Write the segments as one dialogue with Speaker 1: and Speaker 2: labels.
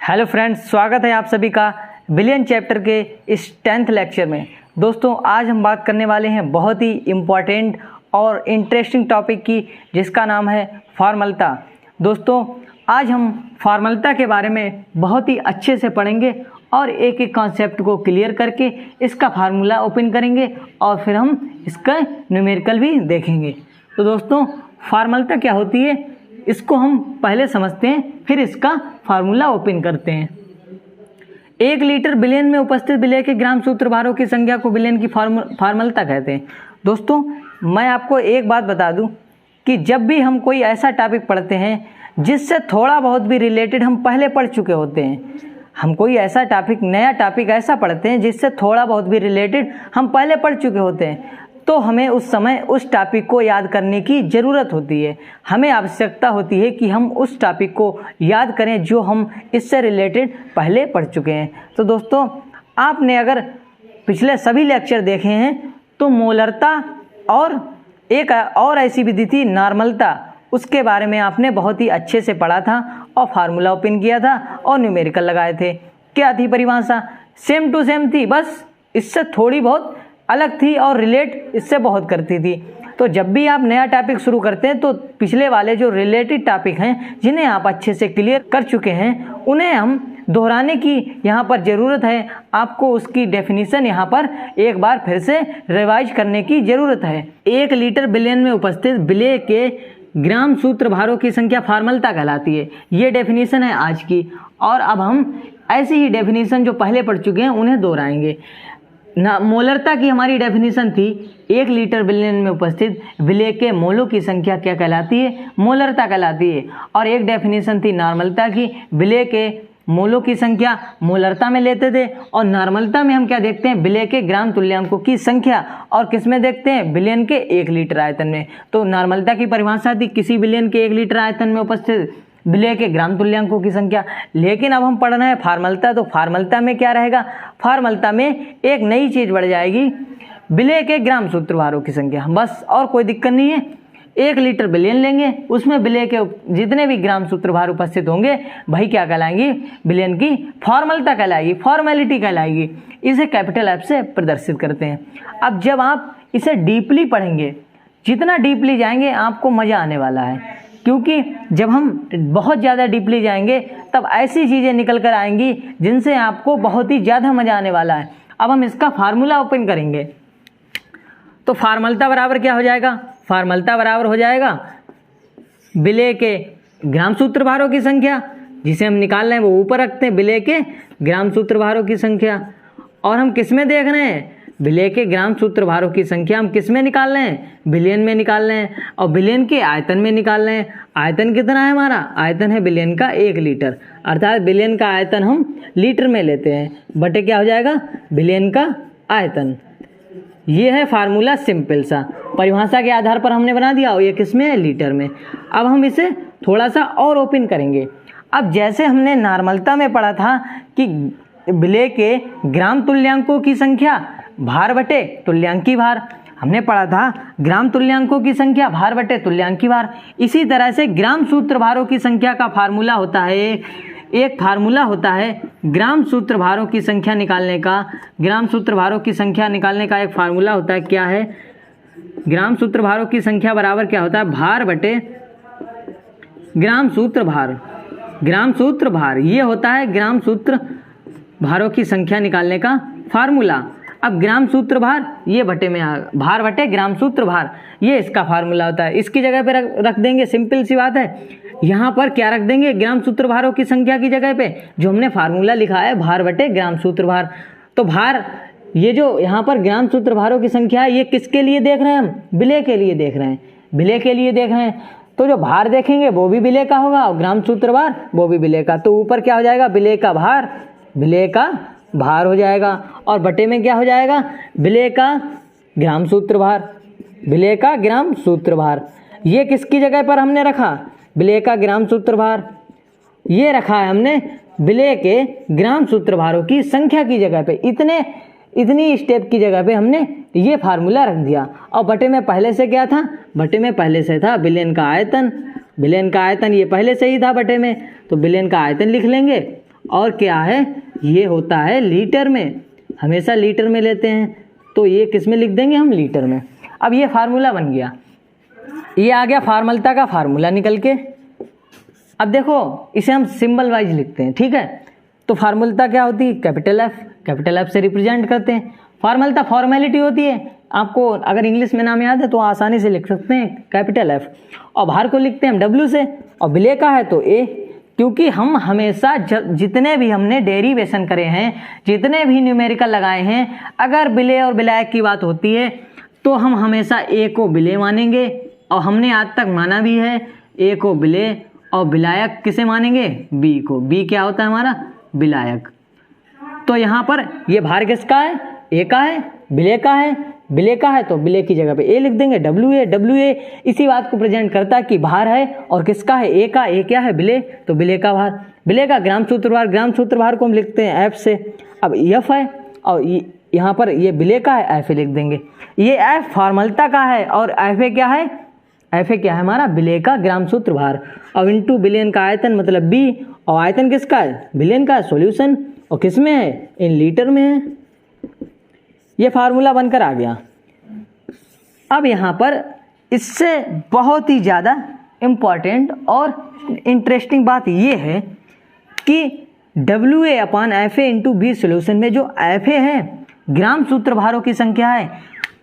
Speaker 1: Hello friends, स्वागत है आप सभी का बिलियन चैप्टर के इस 10th लेक्चर में। दोस्तों, आज हम बात करने वाले हैं बहुत ही इम्पॉर्टेंट और इंटरेस्टिंग टॉपिक की, जिसका नाम है फॉर्मूला। दोस्तों, आज हम फॉर्मूला के बारे में बहुत ही अच्छे से पढ़ेंगे और एक एक कॉन्सेप्ट को क्लियर करके इसका फार्मूला ओपन करेंगे और फिर हम इसका न्यूमेरिकल भी देखेंगे। तो दोस्तों, फार्मूला क्या होती है इसको हम पहले समझते हैं, फिर इसका फार्मूला ओपन करते हैं। 1 लीटर बिलियन में उपस्थित विलेय के ग्राम सूत्रभारों की संख्या को बिलियन की फार्मूला कहते हैं। दोस्तों, मैं आपको एक बात बता दूं कि जब भी हम कोई ऐसा टॉपिक पढ़ते हैं जिससे थोड़ा बहुत भी रिलेटेड हम पहले पढ़ चुके होते हैं, हम कोई ऐसा टॉपिक, नया टॉपिक ऐसा पढ़ते हैं जिससे थोड़ा बहुत भी रिलेटेड हम पहले पढ़ चुके होते हैं, तो हमें उस समय उस टॉपिक को याद करने की ज़रूरत होती है। हमें आवश्यकता होती है कि हम उस टॉपिक को याद करें जो हम इससे रिलेटेड पहले पढ़ चुके हैं। तो दोस्तों, आपने अगर पिछले सभी लेक्चर देखे हैं तो मोलरता और एक और ऐसी विधि थी नॉर्मलता, उसके बारे में आपने बहुत ही अच्छे से पढ़ा था और फार्मूला ओपन किया था और न्यूमेरिकल लगाए थे। क्या थी परिभाषा? सेम टू सेम थी, बस इससे थोड़ी बहुत अलग थी और रिलेट इससे बहुत करती थी। तो जब भी आप नया टॉपिक शुरू करते हैं तो पिछले वाले जो रिलेटेड टॉपिक हैं, जिन्हें आप अच्छे से क्लियर कर चुके हैं, उन्हें हम दोहराने की यहाँ पर ज़रूरत है। आपको उसकी डेफिनेशन यहाँ पर एक बार फिर से रिवाइज करने की ज़रूरत है। 1 लीटर बिलियन में उपस्थित विलेय के ग्राम सूत्रभारों की संख्या फार्मूला कहलाती है। ये डेफिनेशन है आज की, और अब हम ऐसी ही डेफिनेशन जो पहले पढ़ चुके हैं उन्हें दोहराएंगे ना। मोलरता की हमारी डेफिनेशन थी 1 लीटर बिलियन में उपस्थित विलेय के मोलों की संख्या क्या कहलाती है? मोलरता कहलाती है। और एक डेफिनेशन थी नॉर्मलता की, विलेय के मोलों की संख्या मोलरता में लेते थे, और नॉर्मलता में हम क्या देखते हैं? विलेय के ग्राम तुल्यांकों की संख्या, और किस में देखते हैं? बिलियन के 1 लीटर आयतन में। तो नॉर्मलता की परिभाषा थी किसी बिलियन के 1 लीटर आयतन में उपस्थित विलेय के ग्राम तुल्यांकों की संख्या। लेकिन अब हम पढ़ रहे हैं फार्मूला, तो फार्मूला में क्या रहेगा? फार्मूला में एक नई चीज बढ़ जाएगी, विलेय के ग्राम सूत्रभारों की संख्या, बस, और कोई दिक्कत नहीं है। 1 लीटर बिलियन लेंगे, उसमें विलेय के जितने भी ग्राम सूत्रभार उपस्थित होंगे वही क्या कहलाएंगी? बिलियन की फॉर्मूला कहलाएगी, फॉर्मेलिटी कहलाएगी। इसे कैपिटल एफ से प्रदर्शित करते हैं। अब जब आप इसे डीपली पढ़ेंगे, जितना डीपली जाएंगे आपको मज़ा आने वाला है, क्योंकि जब हम बहुत ज़्यादा डीपली जाएंगे तब ऐसी चीज़ें निकल कर आएंगी जिनसे आपको बहुत ही ज़्यादा मज़ा आने वाला है। अब हम इसका फार्मूला ओपन करेंगे। तो फार्मूला बराबर क्या हो जाएगा? फार्मूला बराबर हो जाएगा विलेय के ग्राम सूत्रभारों की संख्या, जिसे हम निकाल रहे हैं वो ऊपर रखते हैं, विलेय के ग्राम सूत्रभारों की संख्या। और हम किस में देख रहे हैं? विलेय के ग्राम सूत्रभारों की संख्या हम किस में निकाल रहे हैं? बिलियन में निकाल रहे हैं, और बिलियन के आयतन में निकाल रहे हैं। आयतन कितना है हमारा? आयतन है बिलियन का 1 लीटर, अर्थात बिलियन का आयतन हम लीटर में लेते हैं, बटे क्या हो जाएगा? बिलियन का आयतन। ये है फार्मूला, सिंपल सा, परिभाषा के आधार पर हमने बना दिया, और ये किस में है? लीटर में। अब हम इसे थोड़ा सा और ओपन करेंगे। अब जैसे हमने नॉर्मलता में पढ़ा था कि विलेय के ग्राम तुल्यांकों की संख्या भार बटे तुल्यांकी भार, हमने पढ़ा था ग्राम तुल्यांकों की संख्या भार बटे तुल्यांकी भार। इसी तरह से ग्राम सूत्रभारों की संख्या का फार्मूला होता है, एक फार्मूला होता है ग्राम सूत्रभारों की संख्या निकालने का। ग्राम सूत्रभारों की संख्या निकालने का एक फार्मूला होता है, क्या है? ग्राम सूत्रभारों की संख्या बराबर क्या होता है? भार बटे ग्राम सूत्र भार। ग्राम सूत्र भार ये होता है ग्राम सूत्र भारों की संख्या निकालने का फार्मूला। अब ग्राम सूत्र भार ये बटे में भार बटे ग्राम सूत्र भार, ये इसका फार्मूला होता है। इसकी जगह पे रख देंगे, सिंपल सी बात है। यहाँ पर क्या रख देंगे? ग्राम सूत्र भारों की संख्या की जगह पे जो हमने फार्मूला लिखा है, भार बटे ग्राम सूत्र भार। तो भार, ये जो यहाँ पर ग्राम सूत्र भारों की संख्या है, ये किसके लिए देख रहे हैं हम? विलेय के लिए देख रहे हैं, विलेय के लिए देख रहे हैं। तो जो भार देखेंगे वो भी विलेय का होगा, और ग्राम सूत्र भार वो भी विलेय का। तो ऊपर क्या हो जाएगा? विलेय का भार, विलेय का भार हो जाएगा, और बटे में क्या हो जाएगा? विलेय का ग्राम सूत्र भार, विलेय का ग्राम सूत्र भार। ये किसकी जगह पर हमने रखा? विलेय का ग्राम सूत्र भार। ये रखा है हमने विलेय के ग्राम सूत्र भारों की संख्या की जगह पे। इतनी स्टेप की जगह पे हमने ये फार्मूला रख दिया। और बटे में पहले से क्या था? बटे में पहले से था बिलियन का आयतन। बिलियन का आयतन ये पहले से ही था बटे में, तो बिलियन का आयतन लिख लेंगे और क्या है, ये होता है लीटर में, हमेशा लीटर में लेते हैं, तो ये किस में लिख देंगे हम, लीटर में। अब ये फार्मूला बन गया, ये आ गया फार्मलता का फार्मूला निकल के। अब देखो इसे हम सिंबल वाइज लिखते हैं, ठीक है। तो फार्मलता क्या होती है, कैपिटल एफ से रिप्रेजेंट करते हैं। फार्मलता फॉर्मेलिटी होती है, आपको अगर इंग्लिश में नाम याद है तो आसानी से लिख सकते हैं कैपिटल एफ, और बाहर को लिखते हैं हम डब्ल्यू से, और विलय का है तो ए, क्योंकि हम हमेशा जितने भी हमने डेरिवेशन करे हैं, जितने भी न्यूमेरिकल लगाए हैं, अगर विलय और विलायक की बात होती है तो हम हमेशा ए को विलय मानेंगे, और हमने आज तक माना भी है ए को विलय, और विलायक किसे मानेंगे, बी को। बी क्या होता है हमारा, विलायक। तो यहाँ पर ये भार किसका है, ए का है, विलय का है, विलय का है तो विलय की जगह पे ए लिख देंगे, डब्ल्यू ए इसी बात को प्रेजेंट करता है कि भार है, और किसका है, ए का। ए क्या है, विलय, तो विलय का भार। विलय का ग्राम सूत्र भार को हम लिखते हैं एफ से। अब एफ है और यहाँ पर ये विलय का है, एफ लिख देंगे। ये एफ फार्मलता का है और एफ क्या है, एफ क्या है हमारा, विलय का ग्राम सूत्र भार। अब इंटू बिलियन का आयतन मतलब बी, और आयतन किसका है, बिलियन का। सॉल्यूशन और किस में है, इन लीटर में है। ये फार्मूला बनकर आ गया। अब यहाँ पर इससे बहुत ही ज़्यादा इम्पॉर्टेंट और इंटरेस्टिंग बात ये है कि W A upon F A into B solution में जो एफ ए है, ग्राम सूत्र भारों की संख्या है,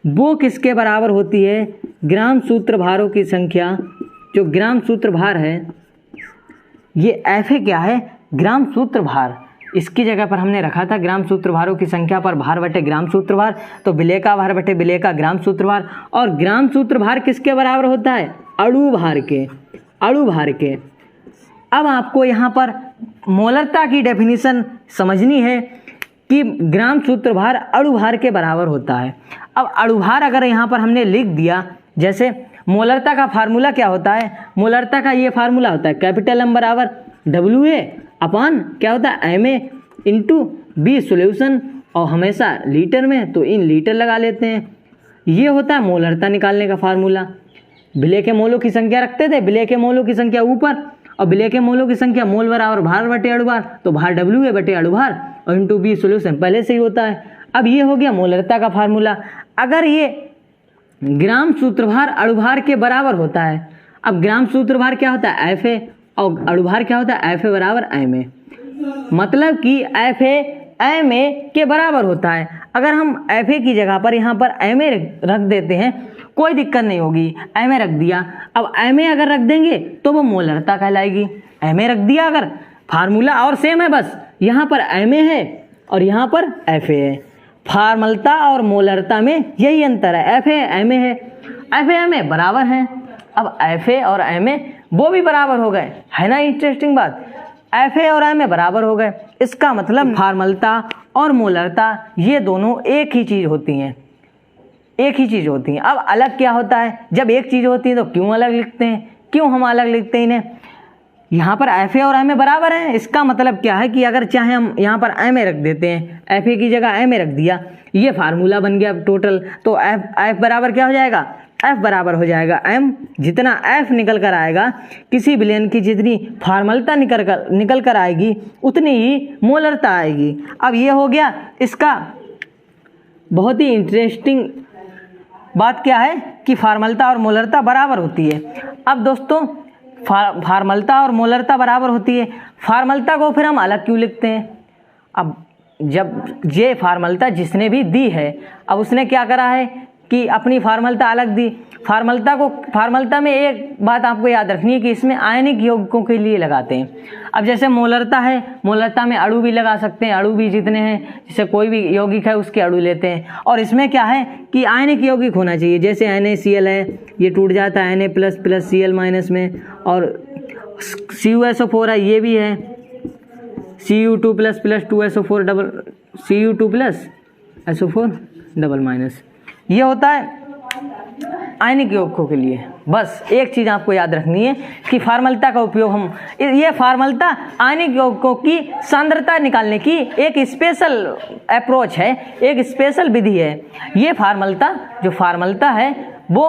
Speaker 1: वो किसके बराबर होती है, ग्राम सूत्र भारों की संख्या। जो ग्राम सूत्र भार है, ये एफ ए क्या है, ग्राम सूत्र भार। इसकी जगह पर हमने रखा था ग्राम सूत्र भारों की संख्या पर भार बटे ग्राम सूत्र भार, तो विलय का भार बटे विलय का ग्राम सूत्र भार। और ग्राम सूत्र भार किसके बराबर होता है, अणु भार के, अणु भार के। अब आपको यहाँ पर मोलरता की डेफिनेशन समझनी है कि ग्राम सूत्र भार अणु भार के बराबर होता है। अब अणु भार अगर यहाँ पर हमने लिख दिया, जैसे मोलरता का फार्मूला क्या होता है, मोलरता का ये फार्मूला होता है कैपिटल एम बराबर डब्ल्यू ए अपॉन क्या होता है, M A into B solution, और हमेशा लीटर में, तो इन लीटर लगा लेते हैं। ये होता है मोलरता निकालने का फार्मूला। विलय के मोलों की संख्या रखते थे, विलय के मोलों की संख्या ऊपर, और विलय के मोलों की संख्या मोल बराबर भार बटे अणु भार, तो भार डब्ल्यू ए बटे अणु भार और इंटू बी सोल्यूशन पहले से ही होता है। अब ये हो गया मोलरता का फार्मूला। अगर ये ग्राम सूत्रभार अणुभार के बराबर होता है, अब ग्राम सूत्रभार क्या होता है, एफ ए, और अणुभार क्या होता है, एफ ए बराबर एम ए, मतलब कि एफ ए एम ए के बराबर होता है। अगर हम एफ ए की जगह पर यहाँ पर एम ए रख देते हैं, कोई दिक्कत नहीं होगी, एम ए रख दिया। अब एम ए अगर रख देंगे तो वो मोलरता कहलाएगी। एम ए रख दिया अगर, फार्मूला और सेम है, बस यहाँ पर एम ए है और यहाँ पर एफ ए है। फार्मलता और मोलरता में यही अंतर है, एफ ए एम ए है, एफ ए एम ए बराबर हैं। अब एफ ए और एम ए वो भी बराबर हो गए, है ना इंटरेस्टिंग बात, एफ ए और एम ए बराबर हो गए। इसका मतलब फार्मलता और मोलरता ये दोनों एक ही चीज़ होती हैं, एक ही चीज़ होती हैं। अब अलग क्या होता है, जब एक चीज़ होती है तो क्यों अलग लिखते हैं, क्यों हम अलग लिखते हैं इन्हें। यहाँ पर एफ ए और एम ए बराबर हैं, इसका मतलब क्या है कि अगर चाहे हम यहाँ पर एम ए रख देते हैं, एफ ए की जगह एम ए रख दिया, ये फार्मूला बन गया टोटल, तो एफ बराबर क्या हो जाएगा, एफ बराबर हो जाएगा एम। जितना एफ निकल कर आएगा, किसी विलयन की जितनी फार्मलता निकल कर आएगी उतनी ही मोलरता आएगी। अब ये हो गया इसका बहुत ही इंटरेस्टिंग बात क्या है कि फार्मलता और मोलरता बराबर होती है। अब दोस्तों फार्मलता और मोलरता बराबर होती है, फार्मलता को फिर हम अलग क्यों लिखते हैं। अब जब ये फार्मलता जिसने भी दी है, अब उसने क्या करा है कि अपनी फार्मलता अलग दी। फार्मलता में एक बात आपको याद रखनी है कि इसमें आयनिक यौगिकों के लिए लगाते हैं। अब जैसे मोलरता है, मोलरता में अणु भी लगा सकते हैं, अणु भी जितने हैं, जैसे कोई भी यौगिक है उसके अणु लेते हैं। और इसमें क्या है कि आयनिक यौगिक होना चाहिए, जैसे NaCl है, ये टूट जाता है Na plus plus Cl minus में, और CuSO4 है, ये भी है Cu2 plus plus 2SO4 double Cu2 plus SO4 double minus, ये होता है आयनिक यौगिकों के लिए। बस एक चीज़ आपको याद रखनी है कि फार्मलता का उपयोग हम, ये फार्मलता आयनिक यौगिकों की सांद्रता निकालने की एक स्पेशल अप्रोच है, एक स्पेशल विधि है। ये फार्मलता जो फार्मलता है वो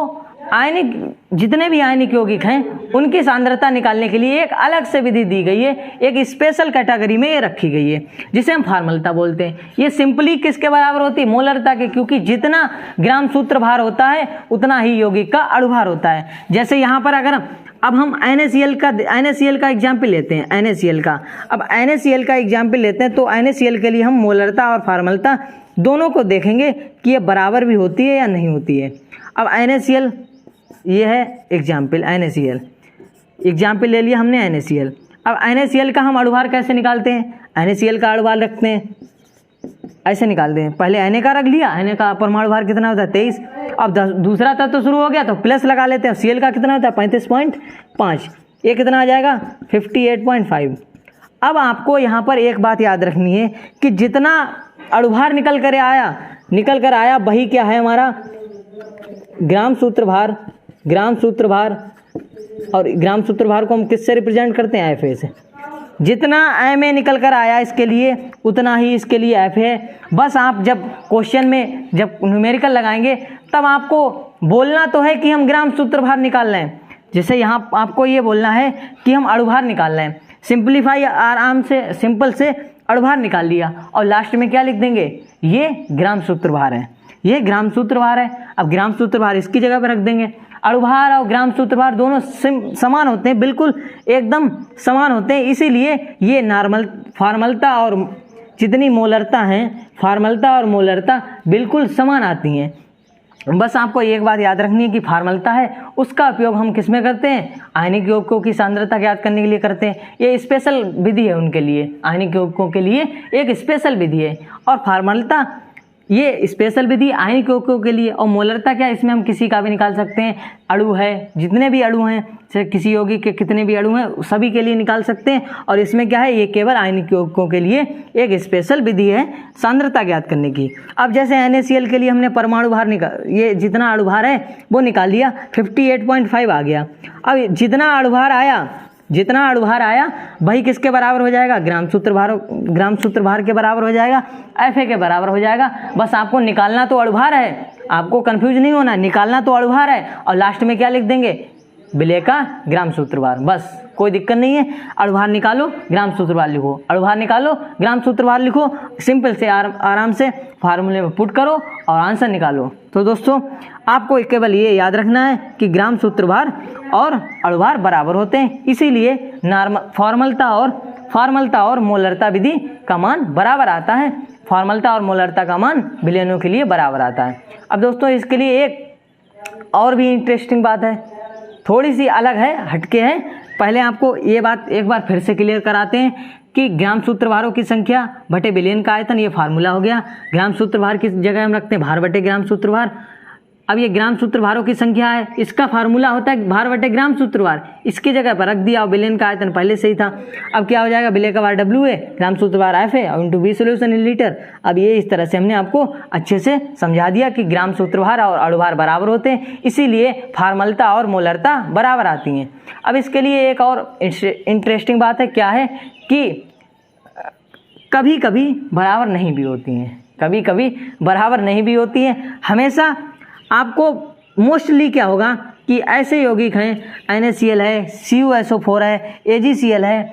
Speaker 1: आयनिक जितने भी आयनिक यौगिक हैं उनकी सांद्रता निकालने के लिए एक अलग से विधि दी गई है, एक स्पेशल कैटेगरी में ये रखी गई है जिसे हम फार्मलता बोलते हैं। ये सिंपली किसके बराबर होती है? मोलरता के, क्योंकि जितना ग्राम सूत्र भार होता है उतना ही यौगिक का अणुभार होता है। जैसे यहाँ पर अगर अब हम NaCl का एग्जाम्पल लेते हैं, NaCl का। अब NaCl का एग्जाम्पल लेते हैं तो NaCl के लिए हम मोलरता और फार्मलता दोनों को देखेंगे कि ये बराबर भी होती है या नहीं होती है। अब NaCl ये है एग्जाम्पल, एग्जाम्पल ले लिया हमने NaCl। अब NaCl का हम अणुभार कैसे निकालते हैं? NaCl का अणुभार रखते हैं, ऐसे निकालते हैं। पहले Na का रख लिया, Na का परमाणु भार कितना होता है? 23। अब दूसरा तत्व तो शुरू हो गया तो प्लस लगा लेते हैं। Cl का कितना होता है? 35.5। ये कितना आ जाएगा? 58.5। अब आपको यहाँ पर एक बात याद रखनी है कि जितना अणुभार निकल कर आया वही क्या है हमारा? ग्राम सूत्र भार। और ग्राम सूत्र भार को हम किससे रिप्रेजेंट करते हैं? Fa से। जितना Ma निकल कर आया इसके लिए उतना ही इसके लिए F है। बस आप जब क्वेश्चन में जब न्यूमेरिकल लगाएंगे तब आपको बोलना तो है कि हम ग्राम सूत्र भार निकाल रहे हैं। जैसे यहाँ आपको ये बोलना है कि हम अणुभार निकाल रहे हैं, सिंपलीफाई आराम से सिंपल से अणुभार निकाल लिया और लास्ट में क्या लिख देंगे? ये ग्राम सूत्र भार है, ये ग्राम सूत्र भार है। अब ग्राम सूत्र भार इसकी जगह पर रख देंगे। अणुभार और ग्राम सूत्र भार दोनों समान होते हैं, बिल्कुल एकदम समान होते हैं, इसीलिए ये नॉर्मल फार्मलता और जितनी मोलरता हैं, फार्मलता और मोलरता बिल्कुल समान आती हैं। बस आपको एक बात याद रखनी है कि फार्मलता है उसका उपयोग हम किस में करते हैं? आयनिक यौगिकों की सांद्रता ज्ञात करने के लिए करते हैं। ये स्पेशल विधि है उनके लिए, आयनिक यौगिकों के लिए एक स्पेशल विधि है। और फार्मलता ये स्पेशल विधि आयनिक यौगिकों के लिए, और मोलरता क्या, इसमें हम किसी का भी निकाल सकते हैं। अणु है, जितने भी अणु हैं, चाहे किसी यौगिक के कितने भी अणु हैं सभी के लिए निकाल सकते हैं। और इसमें क्या है? ये केवल आयनिक यौगिकों के लिए एक स्पेशल विधि है सांद्रता ज्ञात करने की। अब जैसे NaCl के लिए हमने परमाणु भार ये जितना अणुभार है वो निकाल लिया, 58.5 आ गया। अब जितना अणुभार आया वही किसके बराबर हो जाएगा? ग्राम सूत्र भार के बराबर हो जाएगा, Fa के बराबर हो जाएगा। बस आपको निकालना तो अणुभार है, आपको कंफ्यूज नहीं होना, निकालना तो अणुभार है और लास्ट में क्या लिख देंगे? विलेय का ग्राम सूत्र भार। बस कोई दिक्कत नहीं है, अणुभार निकालो ग्राम सूत्र भार लिखो, अणुभार निकालो ग्राम सूत्र भार लिखो, सिंपल से आराम से फार्मूले में पुट करो और आंसर निकालो। तो दोस्तों आपको केवल ये याद रखना है कि ग्राम सूत्र भार और अणुभार बराबर होते हैं, इसीलिए फार्मलता और मोलरता विधि का मान बराबर आता है। फार्मलता और मोलरता का मान विलयनों के लिए बराबर आता है। अब दोस्तों इसके लिए एक और भी इंटरेस्टिंग बात है, थोड़ी सी अलग है, हटके है। पहले आपको ये बात एक बार फिर से क्लियर कराते हैं कि ग्राम सूत्र भारों की संख्या बटे विलयन का आयतन, ये फार्मूला हो गया। ग्राम सूत्र भार की जगह हम रखते हैं भार बटे ग्राम सूत्र भार। अब ये ग्राम सूत्र भारों की संख्या है, इसका फार्मूला होता है भार बटे ग्राम सूत्र भार, इसकी जगह पर रख दिया और विलयन का आयतन पहले से ही था। अब क्या हो जाएगा? विलय का भार W है, ग्राम सूत्र भार F है और into V solution in litre. अब ये इस तरह से हमने आपको अच्छे से समझा दिया कि ग्राम सूत्र भार और अणुभार बराबर होते हैं, इसीलिए फार्मलता और मोलरता बराबर आती हैं। अब इसके लिए एक और इंटरेस्टिंग बात है, क्या है कि कभी कभी बराबर नहीं भी होती हैं, कभी कभी बराबर नहीं भी होती हैं। हमेशा आपको मोस्टली क्या होगा कि ऐसे यौगिक हैं, NaCl है, CuSO4 है, AgCl है,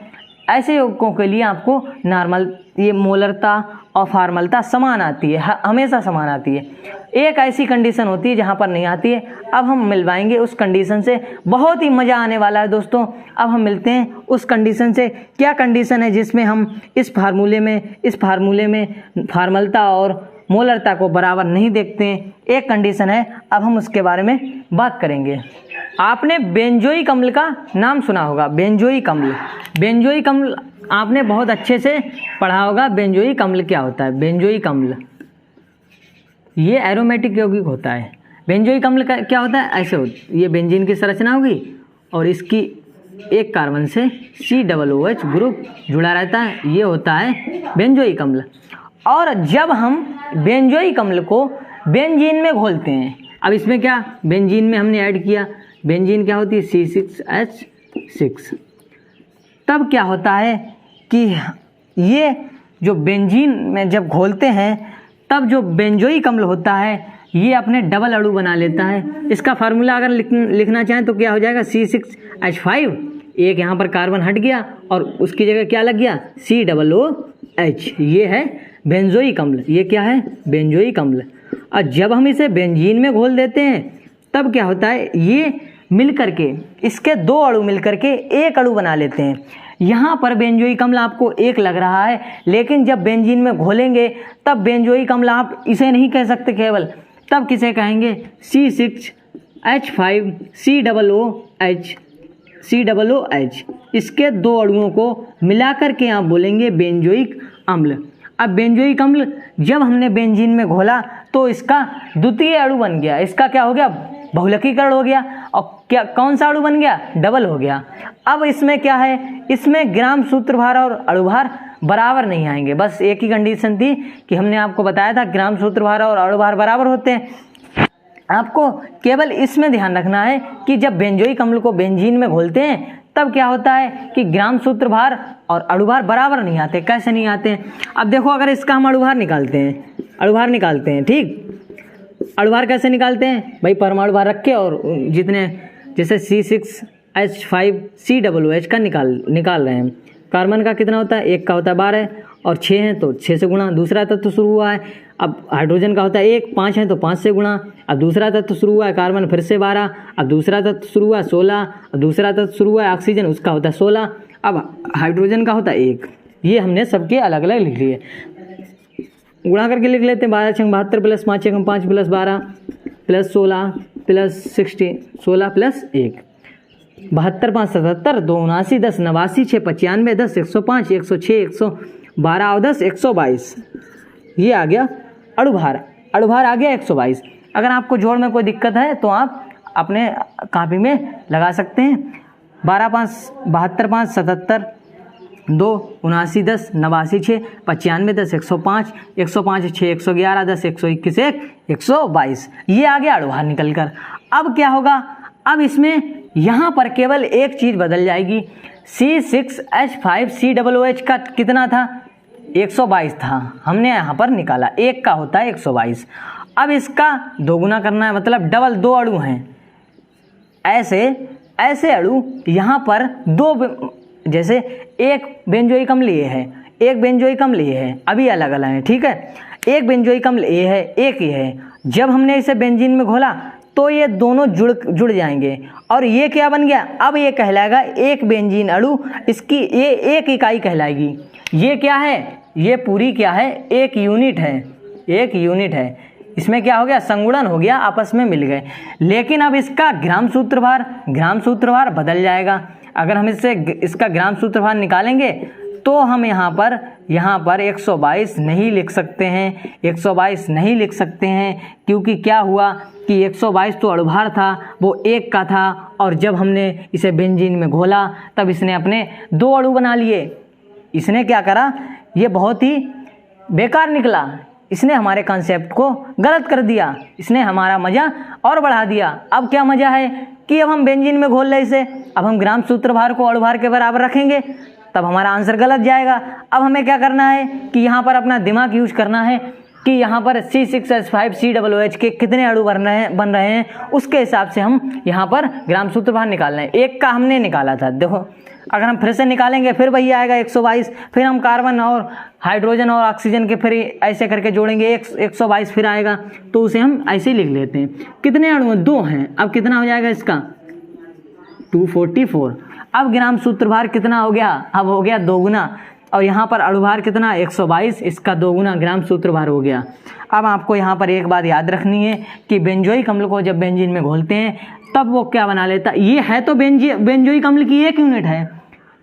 Speaker 1: ऐसे यौगिकों के लिए आपको नॉर्मल ये मोलरता और फार्मलता समान आती है, हमेशा समान आती है। एक ऐसी कंडीशन होती है जहाँ पर नहीं आती है। अब हम मिलवाएंगे उस कंडीशन से, बहुत ही मज़ा आने वाला है दोस्तों। अब हम मिलते हैं उस कंडीशन से, क्या कंडीशन है जिसमें हम इस फार्मूले में फार्मलता और मोलरता को बराबर नहीं देखते हैं। एक कंडीशन है, अब हम उसके बारे में बात करेंगे। आपने बेंजोइक अम्ल का नाम सुना होगा, बेंजोइक अम्ल आपने बहुत अच्छे से पढ़ा होगा। बेंजोइक अम्ल क्या होता है? बेंजोइक अम्ल ये एरोमेटिक यौगिक होता है। बेंजोइक अम्ल का क्या होता है? ऐसे ये बेंजीन की संरचना होगी और इसकी एक कार्बन से COOH ग्रुप जुड़ा रहता है, ये होता है बेंजोइक अम्ल। और जब हम बेंजोइक अम्ल को बेंजीन में घोलते हैं, अब इसमें क्या बेंजीन में हमने ऐड किया, बेंजीन क्या होती है? C6H6। तब क्या होता है कि ये जो बेंजीन में जब घोलते हैं तब जो बेंजोइक अम्ल होता है ये अपने डबल अणु बना लेता है। इसका फार्मूला अगर लिखना चाहें तो क्या हो जाएगा, C6H5, एक यहाँ पर कार्बन हट गया और उसकी जगह क्या लग गया, COOH। ये है बेंजोइक अम्ल। ये क्या है, बेंजोइक अम्ल। और जब हम इसे बेंजीन में घोल देते हैं तब क्या होता है, ये मिल करके इसके दो अणु मिल करके एक अणु बना लेते हैं। यहाँ पर बेंजोइक अम्ल आपको एक लग रहा है, लेकिन जब बेंजीन में घोलेंगे तब बेंजोइक अम्ल आप इसे नहीं कह सकते केवल, तब किसे कहेंगे, C6H5COOH। इसके दो अणुओं को मिलाकर के आप बोलेंगे बेंजोइक अम्ल। अब बेंजोइक अम्ल जब हमने बेंजीन में घोला तो इसका द्वितीय अणु बन गया। इसका क्या हो गया, बहुलकीकरण हो गया। और क्या कौन सा अणु बन गया, डबल हो गया। अब इसमें क्या है, इसमें ग्राम सूत्रभार और अणुभार बराबर नहीं आएंगे। बस एक ही कंडीशन थी कि हमने आपको बताया था ग्राम सूत्रभार और अणुभार बराबर होते हैं। आपको केवल इसमें ध्यान रखना है कि जब बेंजोइक अम्ल को बेंजीन में घोलते हैं तब क्या होता है कि ग्राम सूत्रभार और अणुभार बराबर नहीं आते। कैसे नहीं आते हैं, अब देखो, अगर इसका हम अणुभार निकालते हैं, ठीक, अणुभार कैसे निकालते हैं भाई, परमाणु भार रख के और जितने, जैसे C6H5COOH का निकाल रहे हैं। कार्बन का कितना होता है, एक का होता है 12 और 6 हैं तो 6 से गुणा, दूसरा तत्व शुरू हुआ है। अब हाइड्रोजन का होता है 1, 5 है तो 5 से गुणा। अब दूसरा तत्व शुरू हुआ है कार्बन, फिर से 12। अब दूसरा तत्व शुरू हुआ है 16। अब दूसरा तत्व शुरू हुआ है ऑक्सीजन, उसका होता है 16। अब हाइड्रोजन का होता है 1। ये हमने सबके अलग अलग लिख लिए, गुणा करके लिख लेते हैं। 12 × 72 + 5 × 5 + 12 + 16 + 60, 16 + 1, 72 × 5 = 77, 2 × 79, 10 × 89, 6 × 95, 10 × 105, 106, 112 और 10 122। ये आ गया अणुभार आ गया 122। अगर आपको जोड़ में कोई दिक्कत है तो आप अपने कॉपी में लगा सकते हैं। 12 × 5 = 72, 5 = 77, 2 × 79, 10 × 89, 6 × 95, 10 × 105, 105 × 6 = 111, 10 × 121, 122। ये आ गया अणुभार निकल कर। अब क्या होगा, अब इसमें यहाँ पर केवल एक चीज़ बदल जाएगी। C6H5COOH का कितना था, 122 था, हमने यहाँ पर निकाला, एक का होता है 122। अब इसका दोगुना करना है, मतलब डबल, दो अणु हैं। ऐसे अणु यहाँ पर दो, जैसे एक बेंजोइक अम्ल ये है, एक बेंजोइक अम्ल ये है, अभी अलग अलग है, ठीक है। एक बेंजोइक अम्ल ये है, एक ये है। जब हमने इसे बेंजीन में घोला तो ये दोनों जुड़ जाएंगे और ये क्या बन गया, अब ये कहलाएगा एक बेंजीन अणु। इसकी ये एक इकाई कहलाएगी। ये क्या है, ये पूरी क्या है, एक यूनिट है। इसमें क्या हो गया, संगुणन हो गया, आपस में मिल गए। लेकिन अब इसका ग्राम सूत्रभार बदल जाएगा। अगर हम इसका ग्राम सूत्रभार निकालेंगे तो हम यहाँ पर 122 नहीं लिख सकते हैं, 122 नहीं लिख सकते हैं, क्योंकि क्या हुआ कि 122 तो अणुभार था, वो एक का था, और जब हमने इसे बेंजीन में घोला तब इसने अपने दो अणु बना लिए। इसने क्या करा, ये बहुत ही बेकार निकला। इसने हमारे कॉन्सेप्ट को गलत कर दिया, इसने हमारा मज़ा और बढ़ा दिया। अब क्या मज़ा है कि अब हम बेंजीन में घोल रहे इसे, अब हम ग्राम सूत्रभार को अणुभार के बराबर रखेंगे, तब हमारा आंसर गलत जाएगा। अब हमें क्या करना है कि यहाँ पर अपना दिमाग यूज करना है कि यहाँ पर C6H5COOH के कितने अणु बन रहे हैं, उसके हिसाब से हम यहाँ पर ग्राम सूत्रभार निकालना है। एक का हमने निकाला था, देखो अगर हम फिर से निकालेंगे फिर वही आएगा 122। फिर हम कार्बन और हाइड्रोजन और ऑक्सीजन के फिर ऐसे करके जोड़ेंगे, 122 फिर आएगा, तो उसे हम ऐसे ही लिख लेते हैं। कितने अणु, दो हैं। अब कितना हो जाएगा इसका, 244। अब ग्राम सूत्रभार कितना हो गया, अब हो गया दोगुना, और यहाँ पर अणुभार कितना, 122, इसका दोगुना ग्राम सूत्रभार हो गया। अब आपको यहाँ पर एक बात याद रखनी है कि बेंजोइक अम्ल को जब बेंजीन में घोलते हैं तब वो क्या बना लेता, ये है तो बेंजोइक अम्ल की एक यूनिट है,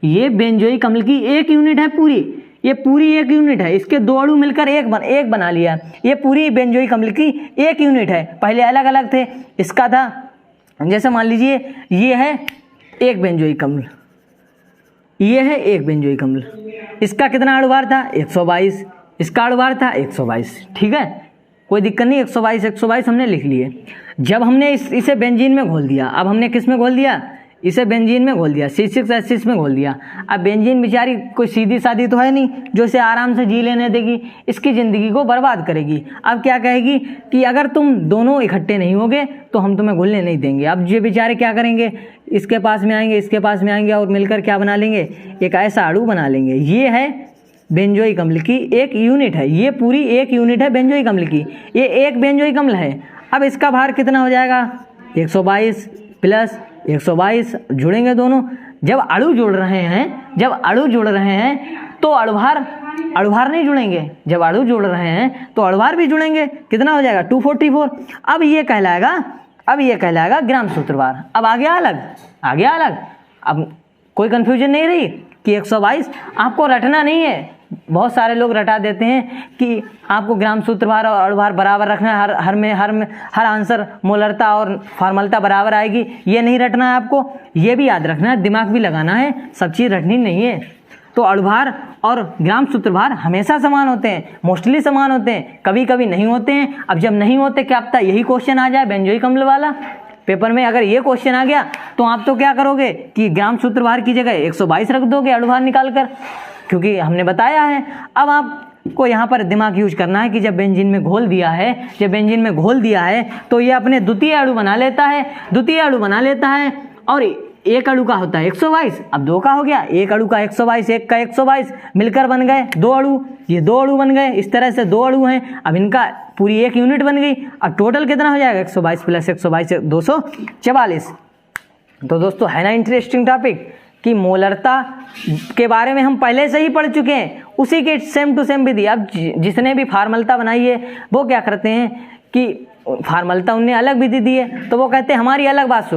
Speaker 1: ये बेंजोइक अम्ल की एक यूनिट है पूरी, ये पूरी एक यूनिट है। इसके दो अणु मिलकर एक बना लिया, ये पूरी बेंजोइक अम्ल की एक यूनिट है। पहले अलग अलग थे, इसका था, जैसे मान लीजिए ये है एक बेंजोइक अम्ल, ये है एक बेंजोइक अम्ल, इसका कितना अणुभार था, 122, इसका अणुभार था 122, ठीक है, कोई दिक्कत नहीं। 122 हमने लिख लिए। जब हमने इसे बेंजीन में घोल दिया, अब हमने किस में घोल दिया, इसे बेंजीन में घोल दिया, C6H6 में घोल दिया। अब बेंजीन बेचारी कोई सीधी सादी तो है नहीं जो इसे आराम से जी लेने देगी, इसकी ज़िंदगी को बर्बाद करेगी। अब क्या कहेगी कि अगर तुम दोनों इकट्ठे नहीं होगे तो हम तुम्हें घुलने नहीं देंगे। अब ये बेचारे क्या करेंगे, इसके पास में आएंगे, इसके पास में आएंगे और मिलकर क्या बना लेंगे, एक ऐसा अणु बना लेंगे। ये है बेंजोइक अम्ल की एक यूनिट है, ये पूरी एक यूनिट है बेंजोइक अम्ल की, ये एक बेंजोइक अम्ल है। अब इसका भार कितना हो जाएगा, 122 प्लस 122 जुड़ेंगे दोनों। जब अणु जुड़ रहे हैं तो अणुभार नहीं जुड़ेंगे, जब अणु जुड़ रहे हैं तो अणुभार भी जुड़ेंगे। कितना हो जाएगा, 244। अब ये कहलाएगा ग्राम सूत्रभार। अब आ गया अलग। अब कोई कंफ्यूजन नहीं रही कि 122 आपको रटना नहीं है। बहुत सारे लोग रटा देते हैं कि आपको ग्राम सूत्रभार और अणुभार बराबर रखना है, हर आंसर मोलरता और फॉर्मलता बराबर आएगी। ये नहीं रटना है आपको, ये भी याद रखना है, दिमाग भी लगाना है, सब चीज़ रटनी नहीं है। तो अणुभार और ग्राम सूत्रभार हमेशा समान होते हैं, मोस्टली समान होते हैं, कभी कभी नहीं होते हैं। अब जब नहीं होते, क्या पता यही क्वेश्चन आ जाए बेंजोइक अम्ल वाला पेपर में। अगर ये क्वेश्चन आ गया तो आप तो क्या करोगे कि ग्राम सूत्रभार की जगह 122 रख दोगे अणुभार निकाल कर, क्योंकि हमने बताया है। अब आपको यहाँ पर दिमाग यूज करना है कि जब बेंजीन में घोल दिया है तो ये अपने द्वितीय अणु बना लेता है और एक अणु का होता है 122। अब दो का हो गया, एक अणु का 122, एक का 122 मिलकर बन गए दो अणु, ये दो अणु बन गए। इस तरह से दो अणु हैं, अब इनका पूरी एक यूनिट बन गई। अब टोटल कितना हो जाएगा, 122 प्लस 122 244। तो दोस्तों है ना इंटरेस्टिंग टॉपिक कि मोलरता के बारे में हम पहले से ही पढ़ चुके हैं, उसी के सेम टू सेम विधि। अब जिसने भी फार्मलता बनाई है वो क्या करते हैं कि फार्मलता उनने अलग विधि दी है, तो वो कहते हैं हमारी अलग बात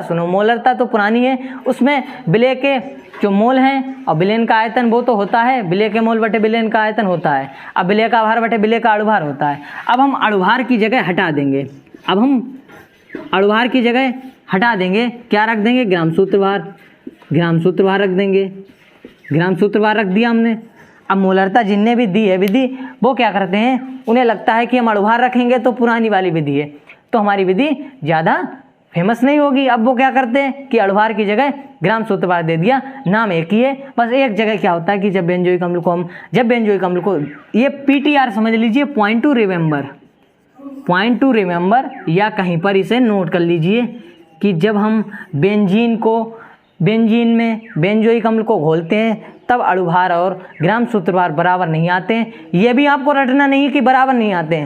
Speaker 1: सुनो। मोलरता तो पुरानी है, उसमें विलय के जो मोल हैं और विलयन का आयतन वो तो होता है, विलय के मोल बटे विलयन का आयतन होता है। अब विलय का भार बटे विलय का अणुभार होता है। अब हम अणुभार की जगह हटा देंगे, हटा देंगे, क्या रख देंगे, ग्राम सूत्रभार रख देंगे। ग्राम सूत्रभार रख दिया हमने। अब मोलरता जिनने भी दी है विधि, वो क्या करते हैं, उन्हें लगता है कि हम अणुभार रखेंगे तो पुरानी वाली विधि है, तो हमारी विधि ज़्यादा फेमस नहीं होगी। अब वो क्या करते हैं कि अणुभार की जगह ग्राम सूत्रभार दे दिया, नाम एक ही है। बस एक जगह क्या होता है कि जब बेंजोइक अम्ल को ये PTR समझ लीजिए, पॉइंट टू रिमेंबर, या कहीं पर इसे नोट कर लीजिए कि जब हम बेंजीन में बेंजोइक अम्ल को घोलते हैं तब अणुभार और ग्राम सूत्रभार बराबर नहीं आते हैं। ये भी आपको रटना नहीं है कि बराबर नहीं आते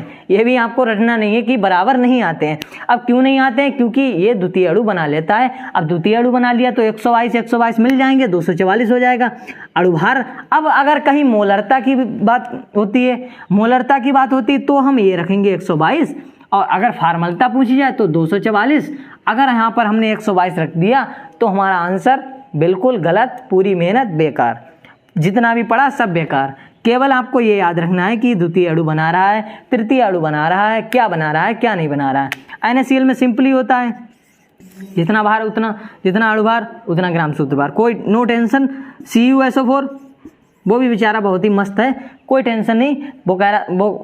Speaker 1: हैं, अब क्यों नहीं आते हैं, क्योंकि ये द्वितीय अणु बना लेता है। अब द्वितीय अणु बना लिया तो 122 मिल जाएंगे, 244 हो जाएगा अणुभार। अब अगर कहीं मोलरता की बात होती तो हम ये रखेंगे 122, और अगर फार्मलता पूछी जाए तो 244। अगर यहाँ पर हमने 122 रख दिया तो हमारा आंसर बिल्कुल गलत, पूरी मेहनत बेकार, जितना भी पढ़ा सब बेकार। केवल आपको ये याद रखना है कि द्वितीय अणु बना रहा है, तृतीय अणु बना रहा है, क्या बना रहा है क्या नहीं बना रहा है। NaCl में सिंपली होता है जितना भार जितना अणुभार उतना ग्राम सूत्रभार, कोई नो टेंशन। CuSO4 वो भी बेचारा बहुत ही मस्त है, कोई टेंशन नहीं। वो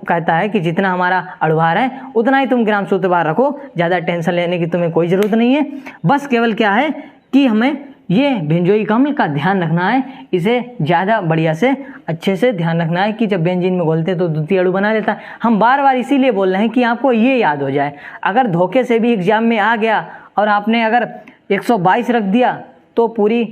Speaker 1: कहता है कि जितना हमारा अणुभार है उतना ही तुम ग्राम सूत्रभार रखो, ज़्यादा टेंशन लेने की तुम्हें कोई ज़रूरत नहीं है। बस केवल क्या है कि हमें ये बेंजोइक अम्ल का ध्यान रखना है, इसे ज़्यादा बढ़िया से अच्छे से ध्यान रखना है कि जब बेंजीन में घोलते हैं तो द्वितीय अणु बना लेता है। हम बार बार इसीलिए बोल रहे हैं कि आपको ये याद हो जाए। अगर धोखे से भी एग्जाम में आ गया और आपने अगर 122 रख दिया तो पूरी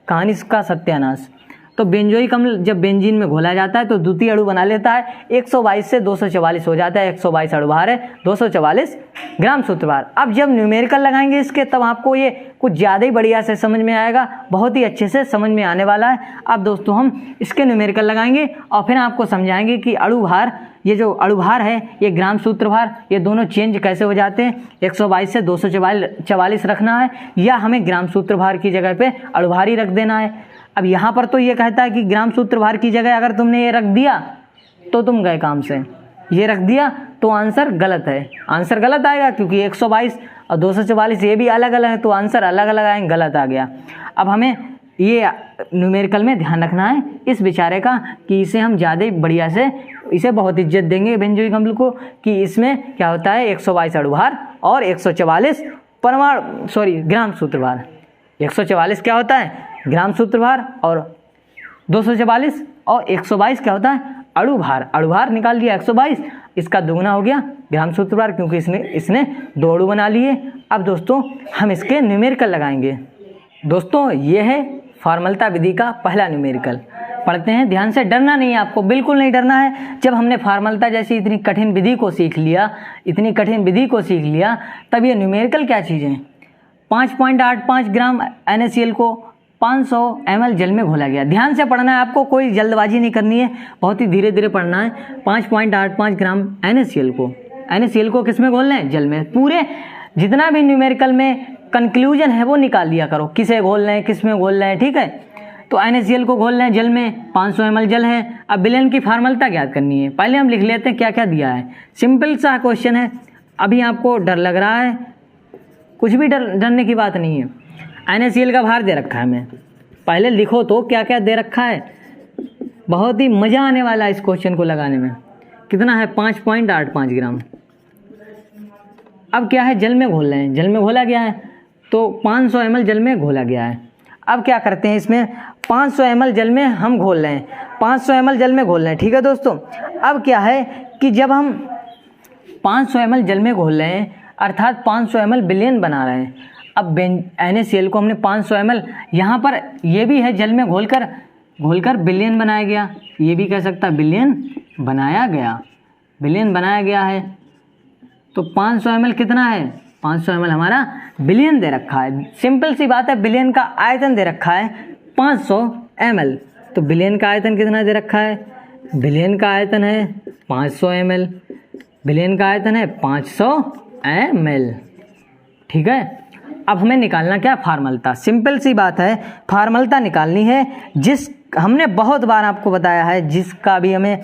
Speaker 1: कहानी का सत्यानाश। तो बेंजोइक अम्ल जब बेंजीन में घोला जाता है तो द्वितीय अणु बना लेता है, 122 से 244 हो जाता है। 122 अणुभार है, 244 ग्राम सूत्रभार। अब जब न्यूमेरिकल लगाएंगे इसके तब आपको ये कुछ ज़्यादा ही बढ़िया से समझ में आएगा, बहुत ही अच्छे से समझ में आने वाला है। अब दोस्तों हम इसके न्यूमेरिकल लगाएंगे और फिर आपको समझाएंगे कि अणुभार, ये जो अणुभार है ये ग्राम सूत्रभार, ये दोनों चेंज कैसे हो जाते हैं। 122 से 244 रखना है या हमें ग्राम सूत्रभार की जगह पे अणुभार ही रख देना है। अब यहाँ पर तो ये कहता है कि ग्राम सूत्रभार की जगह अगर तुमने ये रख दिया तो तुम गए काम से, ये रख दिया तो आंसर गलत है, आंसर गलत आएगा क्योंकि 122 और 244 ये भी अलग अलग है तो आंसर अलग अलग आएंगे, गलत आ गया। अब हमें ये न्यूमेरिकल में ध्यान रखना है इस बेचारे का कि इसे हम ज़्यादा बढ़िया से, इसे बहुत इज्जत देंगे बेंजोइक अम्ल को कि इसमें क्या होता है 122 अणुभार और 144 ग्राम सूत्र भार। 144 क्या होता है? ग्राम सूत्र भार। और 244 और 122 क्या होता है? अणु भार। अणु भार निकाल लिया 122, इसका दुगना हो गया ग्राम सूत्र भार, क्योंकि इसने 2 अणु बना लिए। अब दोस्तों हम इसके न्यूमेरिकल लगाएंगे। दोस्तों ये है फॉर्मलता विधि का पहला न्यूमेरिकल। पढ़ते हैं, ध्यान से, डरना नहीं है आपको, बिल्कुल नहीं डरना है। जब हमने फार्मलता जैसी इतनी कठिन विधि को सीख लिया, तब ये न्यूमेरिकल क्या चीज़ें। 5.85 ग्राम NaCl को 500 ml जल में घोला गया। ध्यान से पढ़ना है आपको, कोई जल्दबाजी नहीं करनी है, बहुत ही धीरे धीरे पढ़ना है। 5.85 ग्राम NaCl को किस में घोलना है? जल में। पूरे जितना भी न्यूमेरिकल में कंक्लूजन है वो निकाल लिया करो, किसे घोल रहे हैं, किस में घोल रहे हैं, ठीक है। तो NaCl को घोल रहे हैं जल में, 500 ml जल है। अब विलयन की फार्मलता ज्ञात करनी है। पहले हम लिख लेते हैं क्या क्या दिया है। सिंपल सा क्वेश्चन है। अभी आपको डर लग रहा है, कुछ भी डरने की बात नहीं है। NaCl का भार दे रखा है हमें, पहले लिखो तो क्या क्या दे रखा है। बहुत ही मज़ा आने वाला है इस क्वेश्चन को लगाने में। कितना है? 5.85 ग्राम। अब क्या है? जल में घोल रहे हैं, जल में घोला गया है, तो 500 ml जल में घोला गया है। अब क्या करते हैं, इसमें 500 ml जल में हम घोल रहे हैं, 500 ml जल में घोल रहे हैं, ठीक है दोस्तों। अब क्या है कि जब हम 500 ml जल में घोल रहे हैं, अर्थात 500 ml विलयन बना रहे हैं। अब NaCl को हमने 500 ml, यहाँ पर ये भी है जल में घोलकर विलयन बनाया गया, ये भी कह सकता विलयन बनाया गया है। तो 500 ml कितना है? 500 ml हमारा विलयन दे रखा है। सिंपल सी बात है, विलयन का आयतन दे रखा है 500 ml। तो विलयन का आयतन कितना दे रखा है? विलयन का आयतन है 500 ml। विलयन का आयतन है 500 ml, ठीक है। अब हमें निकालना क्या? फार्मलता। सिंपल सी बात है, फार्मलता निकालनी है। हमने बहुत बार आपको बताया है, जिसका भी हमें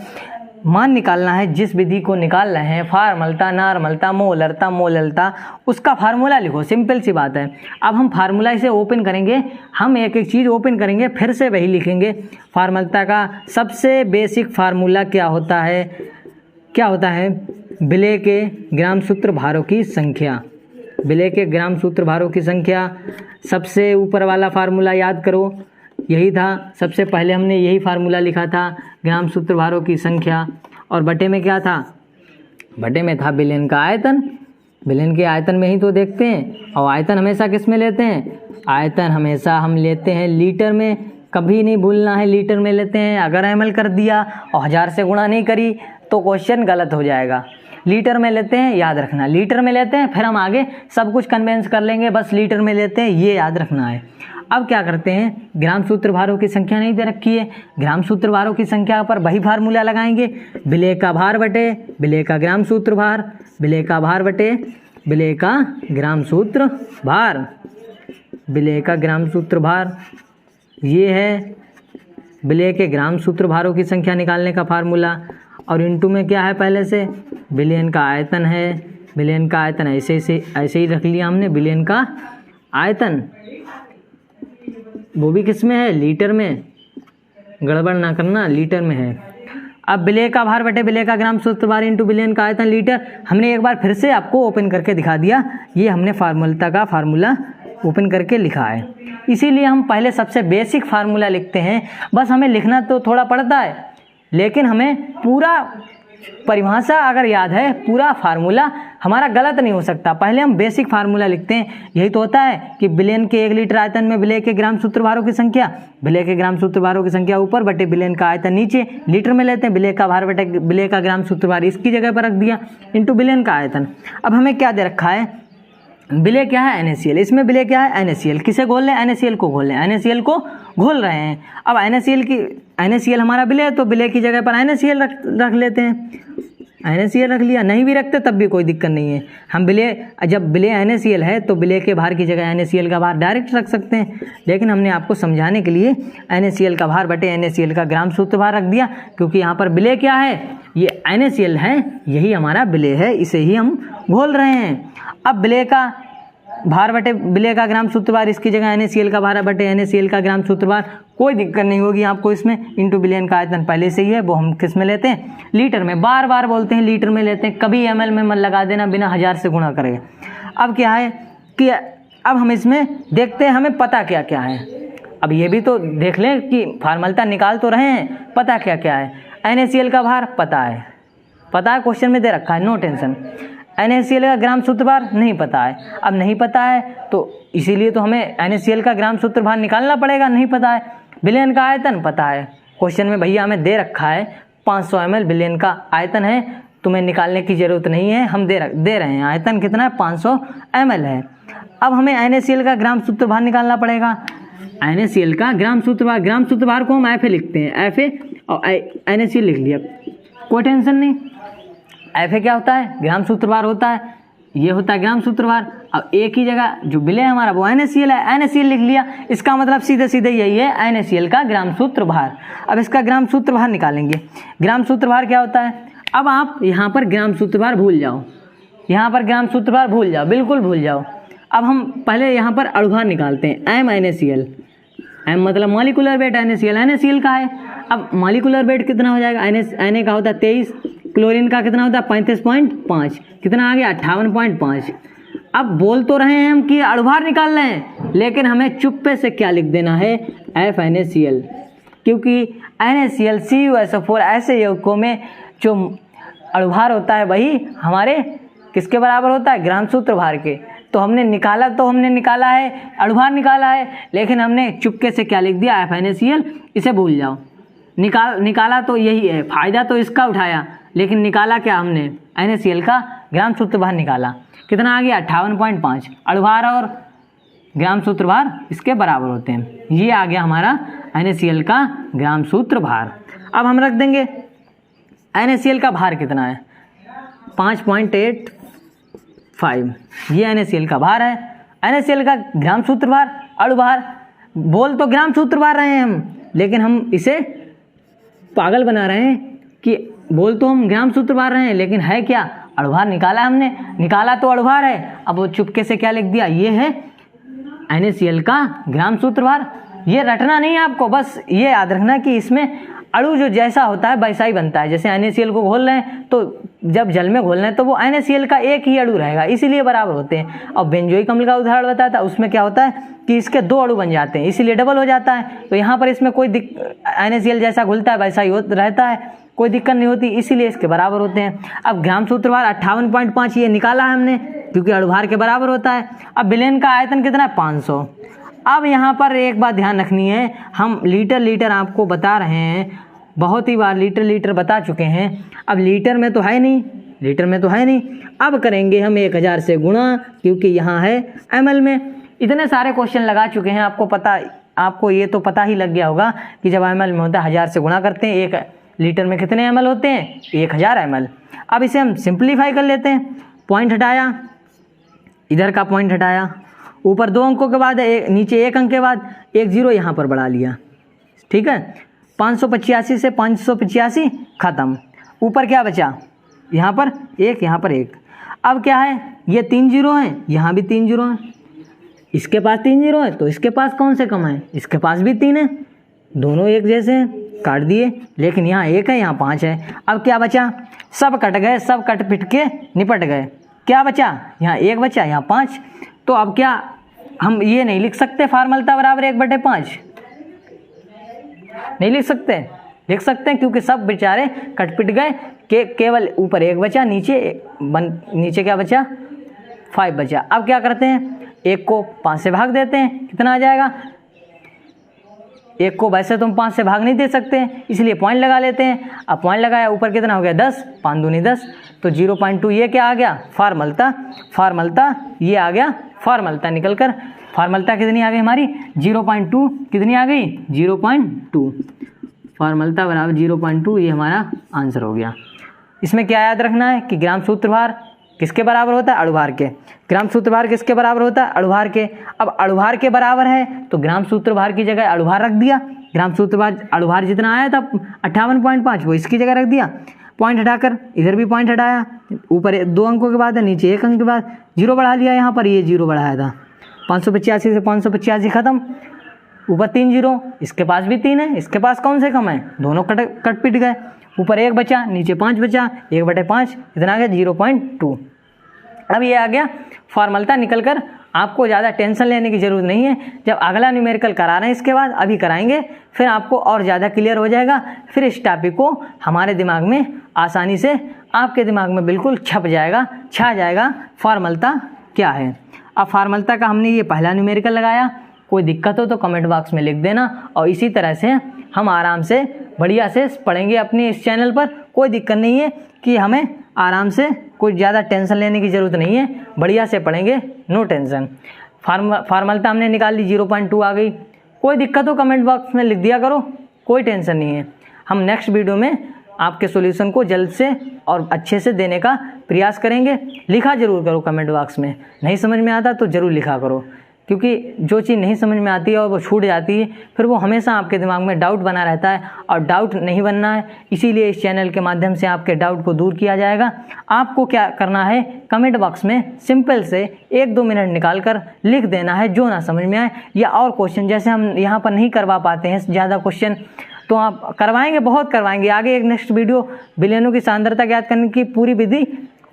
Speaker 1: मान निकालना है, जिस विधि को निकाल रहे हैं, फार्मलता, नॉर्मलता, मोलरता, उसका फार्मूला लिखो। सिंपल सी बात है। अब हम फार्मूला इसे ओपन करेंगे, हम एक एक चीज़ ओपन करेंगे, फिर से वही लिखेंगे। फार्मलता का सबसे बेसिक फार्मूला क्या होता है? विलेय के ग्राम सूत्र भारों की संख्या। विलेय के ग्राम सूत्र भारों की संख्या, सबसे ऊपर वाला फार्मूला याद करो, यही था। सबसे पहले हमने यही फार्मूला लिखा था, ग्राम सूत्र भारों की संख्या। और बटे में क्या था? बटे में था विलयन का आयतन। विलयन के आयतन में ही तो देखते हैं, और आयतन हमेशा किस में लेते हैं? आयतन हमेशा हम लेते हैं लीटर में, कभी नहीं भूलना है, लीटर में लेते हैं। अगर ml कर दिया और 1000 से गुणा नहीं करी तो क्वेश्चन गलत हो जाएगा। लीटर में लेते हैं, याद रखना, लीटर में लेते हैं, फिर हम आगे सब कुछ कन्वेंस कर लेंगे, बस लीटर में लेते हैं, ये याद रखना है। अब क्या करते हैं? ग्राम सूत्र भारों की संख्या नहीं दे रखी है, ग्राम सूत्र भारों की संख्या पर वही फार्मूला लगाएंगे। विलेय का भार बटे विलेय का ग्राम सूत्र भार, विलेय का भार बटे विलेय का ग्राम सूत्र भार, विलेय का ग्राम सूत्र भार, ये है विलेय के ग्राम सूत्र भारों की संख्या निकालने का फार्मूला। और इनटू में क्या है? पहले से विलयन का आयतन है, विलयन का आयतन ऐसे ही रख लिया हमने। विलयन का आयतन वो भी किस में है? लीटर में, गड़बड़ ना करना, लीटर में है। अब विलेय का भार बटे विलेय का ग्राम सूत्र भार इंटू विलयन का आयतन लीटर। हमने एक बार फिर से आपको ओपन करके दिखा दिया, ये हमने फार्मूला का फार्मूला ओपन करके लिखा है। इसीलिए हम पहले सबसे बेसिक फार्मूला लिखते हैं। बस हमें लिखना तो थोड़ा पड़ता है, लेकिन हमें पूरा परिभाषा अगर याद है, पूरा फार्मूला हमारा गलत नहीं हो सकता। पहले हम बेसिक फार्मूला लिखते हैं। यही तो होता है कि विलयन के 1 लीटर आयतन में विलेय के ग्राम सूत्र भारों की संख्या, विलेय के ग्राम सूत्र भारों की संख्या ऊपर बटे विलयन का आयतन नीचे, लीटर में लेते हैं। विलेय का भार बटे विलेय का ग्राम सूत्र भार इसकी जगह पर रख दिया, इंटू विलयन का आयतन। अब हमें क्या दे रखा है? विलेय क्या है? NaCl। इसमें विलेय क्या है? NaCl। किसे घोल रहे हैं? NaCl को घोल रहे हैं, NaCl को घोल रहे हैं। अब NaCl हमारा विलेय, तो विलेय की जगह पर NaCl रख लेते हैं। NaCl रख लिया, नहीं भी रखते तब भी कोई दिक्कत नहीं है। हम जब विलेय NaCl है तो विलेय के भार की जगह NaCl का भार डायरेक्ट रख सकते हैं, लेकिन हमने आपको समझाने के लिए NaCl का भार बटे NaCl का ग्राम सूत्र भार रख दिया, क्योंकि यहाँ पर विलेय क्या है? ये NaCl है, यही हमारा विलेय है, इसे ही हम घोल रहे हैं। अब विलेय का भार बटे विलेय का ग्राम सूत्र भार, इसकी जगह NaCl का भार बटे NaCl का ग्राम सूत्र भार, कोई दिक्कत नहीं होगी आपको इसमें। इंटू विलयन का आयतन पहले से ही है, वो हम किस में लेते हैं? लीटर में। बार बार बोलते हैं लीटर में लेते हैं, कभी ml में मत लगा देना बिना 1000 से गुणा करें। अब क्या है? कि अब हम इसमें देखते हैं हमें पता क्या क्या है। अब ये भी तो देख लें कि फार्मूला निकाल तो रहे हैं, पता क्या क्या है। NaCl का भार पता है, क्वेश्चन में दे रखा है, नो टेंशन। NaCl का ग्राम सूत्र भार नहीं पता है। अब नहीं पता है तो इसीलिए तो हमें NaCl का ग्राम सूत्र भार निकालना पड़ेगा, नहीं पता है। विलयन का आयतन पता है, क्वेश्चन में भैया हमें दे रखा है 500 ml विलयन का आयतन है, तुम्हें निकालने की ज़रूरत नहीं है, हम दे रहे हैं। आयतन कितना है, 500 ml है। अब हमें NaCl का ग्राम सूत्र भार निकालना पड़ेगा। NaCl का ग्राम सूत्र भार को हम Fa लिखते हैं, Fa और NaCl लिख लिया, कोई टेंशन नहीं। Fa क्या होता है, ग्राम सूत्र भार होता है, ये होता है ग्राम सूत्र भार। अब एक ही जगह जो विलय हमारा वो NaCl है, NaCl लिख लिया, इसका मतलब सीधे सीधे यही है NaCl का ग्राम सूत्र भार। अब इसका ग्राम सूत्र भार निकालेंगे। ग्राम सूत्र भार क्या होता है, अब आप यहाँ पर ग्राम सूत्र भार भूल जाओ, बिल्कुल भूल जाओ। अब हम पहले यहाँ पर अणुभार निकालते हैं, MnACl, M मतलब मॉलिकुलर वेट, NaCl का है। अब मॉलिकुलर वेट कितना हो जाएगा, Na का होता है 23, क्लोरीन का कितना होता है 35.5, कितना आ गया 58.5। अब बोल तो रहे हैं हम कि अणुभार निकाल रहे हैं, लेकिन हमें चुप्पे से क्या लिख देना है, FnACl, क्योंकि NaCl CuSO4 ऐसे यौगिकों में जो अणुभार होता है वही हमारे किसके बराबर होता है, ग्राम सूत्र भार के। तो हमने निकाला है, अणुभार निकाला है, लेकिन हमने चुपके से क्या लिख दिया, FnACl, इसे भूल जाओ। निकाला तो यही है, फायदा तो इसका उठाया, लेकिन निकाला क्या हमने, NaCl का ग्राम सूत्र भार निकाला, कितना आ गया 58.5। अणुभार और ग्राम सूत्र भार इसके बराबर होते हैं, ये आ गया हमारा NaCl का ग्राम सूत्र भार। अब हम रख देंगे NaCl का भार कितना है, 5.85, ये NaCl का भार है। NaCl का ग्राम सूत्र भार, अणुभार, बोल तो ग्राम सूत्र भार रहे हैं हम, लेकिन हम इसे पागल बना रहे हैं कि बोल तो हम ग्राम सूत्र भार रहे हैं, लेकिन है क्या, अणुभार निकाला हमने, निकाला तो अणुभार है। अब वो चुपके से क्या लिख दिया, ये है NaCl का ग्राम सूत्र भार। ये रटना नहीं है आपको, बस ये याद रखना कि इसमें अणु जो जैसा होता है वैसा ही बनता है। जैसे NaCl को घोल रहे हैं तो जब जल में घोलना है तो वो NaCl का एक ही अणु रहेगा, इसीलिए बराबर होते हैं। और बेंजोइक अम्ल का उदाहरण बताया था, उसमें क्या होता है कि इसके 2 अणु बन जाते हैं, इसीलिए डबल हो जाता है। तो यहाँ पर इसमें कोई NaCl जैसा घुलता है वैसा ही रहता है, कोई दिक्कत नहीं होती, इसीलिए इसके बराबर होते हैं। अब ग्राम सूत्र भार 58.5 ये निकाला है हमने, क्योंकि अणुभार के बराबर होता है। अब विलयन का आयतन कितना है, 500। अब यहाँ पर एक बात ध्यान रखनी है, हम लीटर आपको बता रहे हैं, बहुत ही बार लीटर बता चुके हैं। अब लीटर में तो है नहीं, अब करेंगे हम 1000 से गुणा, क्योंकि यहाँ है ml में। इतने सारे क्वेश्चन लगा चुके हैं, आपको ये तो पता ही लग गया होगा कि जब ml में होता है 1000 से गुणा करते हैं, 1 लीटर में कितने ml होते हैं, 1000 ml। अब इसे हम सिंप्लीफाई कर लेते हैं, पॉइंट हटाया, इधर का पॉइंट हटाया, ऊपर 2 अंकों के बाद नीचे 1 अंक के बाद 1 0 यहाँ पर बढ़ा लिया, ठीक है। 585 से 585 खत्म, ऊपर क्या बचा, यहाँ पर 1, यहाँ पर 1। अब क्या है, ये 3 0 हैं, यहाँ भी 3 0 हैं, इसके पास 3 0 है तो इसके पास कौन से कम है, इसके पास भी 3 है, दोनों एक जैसे हैं, काट दिए। लेकिन यहाँ 1 है, यहाँ 5 है। अब क्या बचा, सब कट गए, सब कट पिट के निपट गए। क्या बचा, यहाँ 1 बचा, यहाँ 5। तो अब क्या हम ये नहीं लिख सकते फार्मूला बराबर 1/5, नहीं लिख सकते हैं, क्योंकि सब बेचारे कट पिट गए, केवल ऊपर 1 बचा, नीचे क्या बचा, 5 बचा। अब क्या करते हैं, 1 को 5 से भाग देते हैं, कितना आ जाएगा, 1 को वैसे तुम 5 से भाग नहीं दे सकते, इसलिए पॉइंट लगा लेते हैं। अब पॉइंट लगाया, ऊपर कितना हो गया 10, 5 दूनी 10, तो 0.2 ये क्या आ गया, फार्मूला ये आ गया, फार्मूला निकल कर फार्मूला कितनी आ गई हमारी, 0.2, कितनी आ गई, 0.2, फार्मूला बराबर 0.2, ये हमारा आंसर हो गया। इसमें क्या याद रखना है कि ग्राम सूत्र भार किसके बराबर होता है, अणुभार के। ग्राम सूत्र भार किसके बराबर होता है, अणुभार के। अब अणुभार के बराबर है तो ग्राम सूत्र भार की जगह अणुभार रख दिया, ग्राम सूत्र भार अणुभार जितना आया था 58.5 वो इसकी जगह रख दिया, पॉइंट हटाकर इधर भी पॉइंट हटाया, ऊपर 2 अंकों के बाद है, नीचे 1 अंक के बाद 0 बढ़ा लिया, यहाँ पर ये 0 बढ़ाया था, 585 से 585 खत्म, ऊपर 3 0, इसके पास भी 3 है, इसके पास कौन से कम है, दोनों कट पिट गए, ऊपर 1 बचा, नीचे 5 बचा, 1/5, इतना आ गया 0.2। अब ये आ गया फॉर्मूला निकल कर, आपको ज़्यादा टेंशन लेने की ज़रूरत नहीं है। जब अगला न्यूमेरिकल करा रहे हैं इसके बाद अभी कराएंगे, फिर आपको और ज़्यादा क्लियर हो जाएगा। फिर इस टॉपिक को हमारे दिमाग में आसानी से, आपके दिमाग में बिल्कुल छा जाएगा फॉर्मूला क्या है। अब फार्मूला का हमने ये पहला न्यूमेरिकल लगाया, कोई दिक्कत हो तो कमेंट बॉक्स में लिख देना। और इसी तरह से हम आराम से बढ़िया से पढ़ेंगे अपने इस चैनल पर। कोई दिक्कत नहीं है कि हमें आराम से, कोई ज़्यादा टेंशन लेने की ज़रूरत नहीं है, बढ़िया से पढ़ेंगे, नो टेंशन। फार्मूला हमने निकाल ली, 0.2 आ गई। कोई दिक्कत हो कमेंट बॉक्स में लिख दिया करो, कोई टेंशन नहीं है। हम नेक्स्ट वीडियो में आपके सॉल्यूशन को जल्द से और अच्छे से देने का प्रयास करेंगे। लिखा ज़रूर करो कमेंट बॉक्स में, नहीं समझ में आता तो ज़रूर लिखा करो, क्योंकि जो चीज़ नहीं समझ में आती है और वो छूट जाती है, फिर वो हमेशा आपके दिमाग में डाउट बना रहता है, और डाउट नहीं बनना है। इसीलिए इस चैनल के माध्यम से आपके डाउट को दूर किया जाएगा। आपको क्या करना है, कमेंट बॉक्स में सिंपल से 1-2 मिनट निकाल कर लिख देना है जो ना समझ में आए, या और क्वेश्चन जैसे हम यहाँ पर नहीं करवा पाते हैं ज़्यादा क्वेश्चन, तो आप करवाएंगे, बहुत करवाएंगे। आगे एक नेक्स्ट वीडियो विलेनों की सांद्रता ज्ञात करने की पूरी विधि,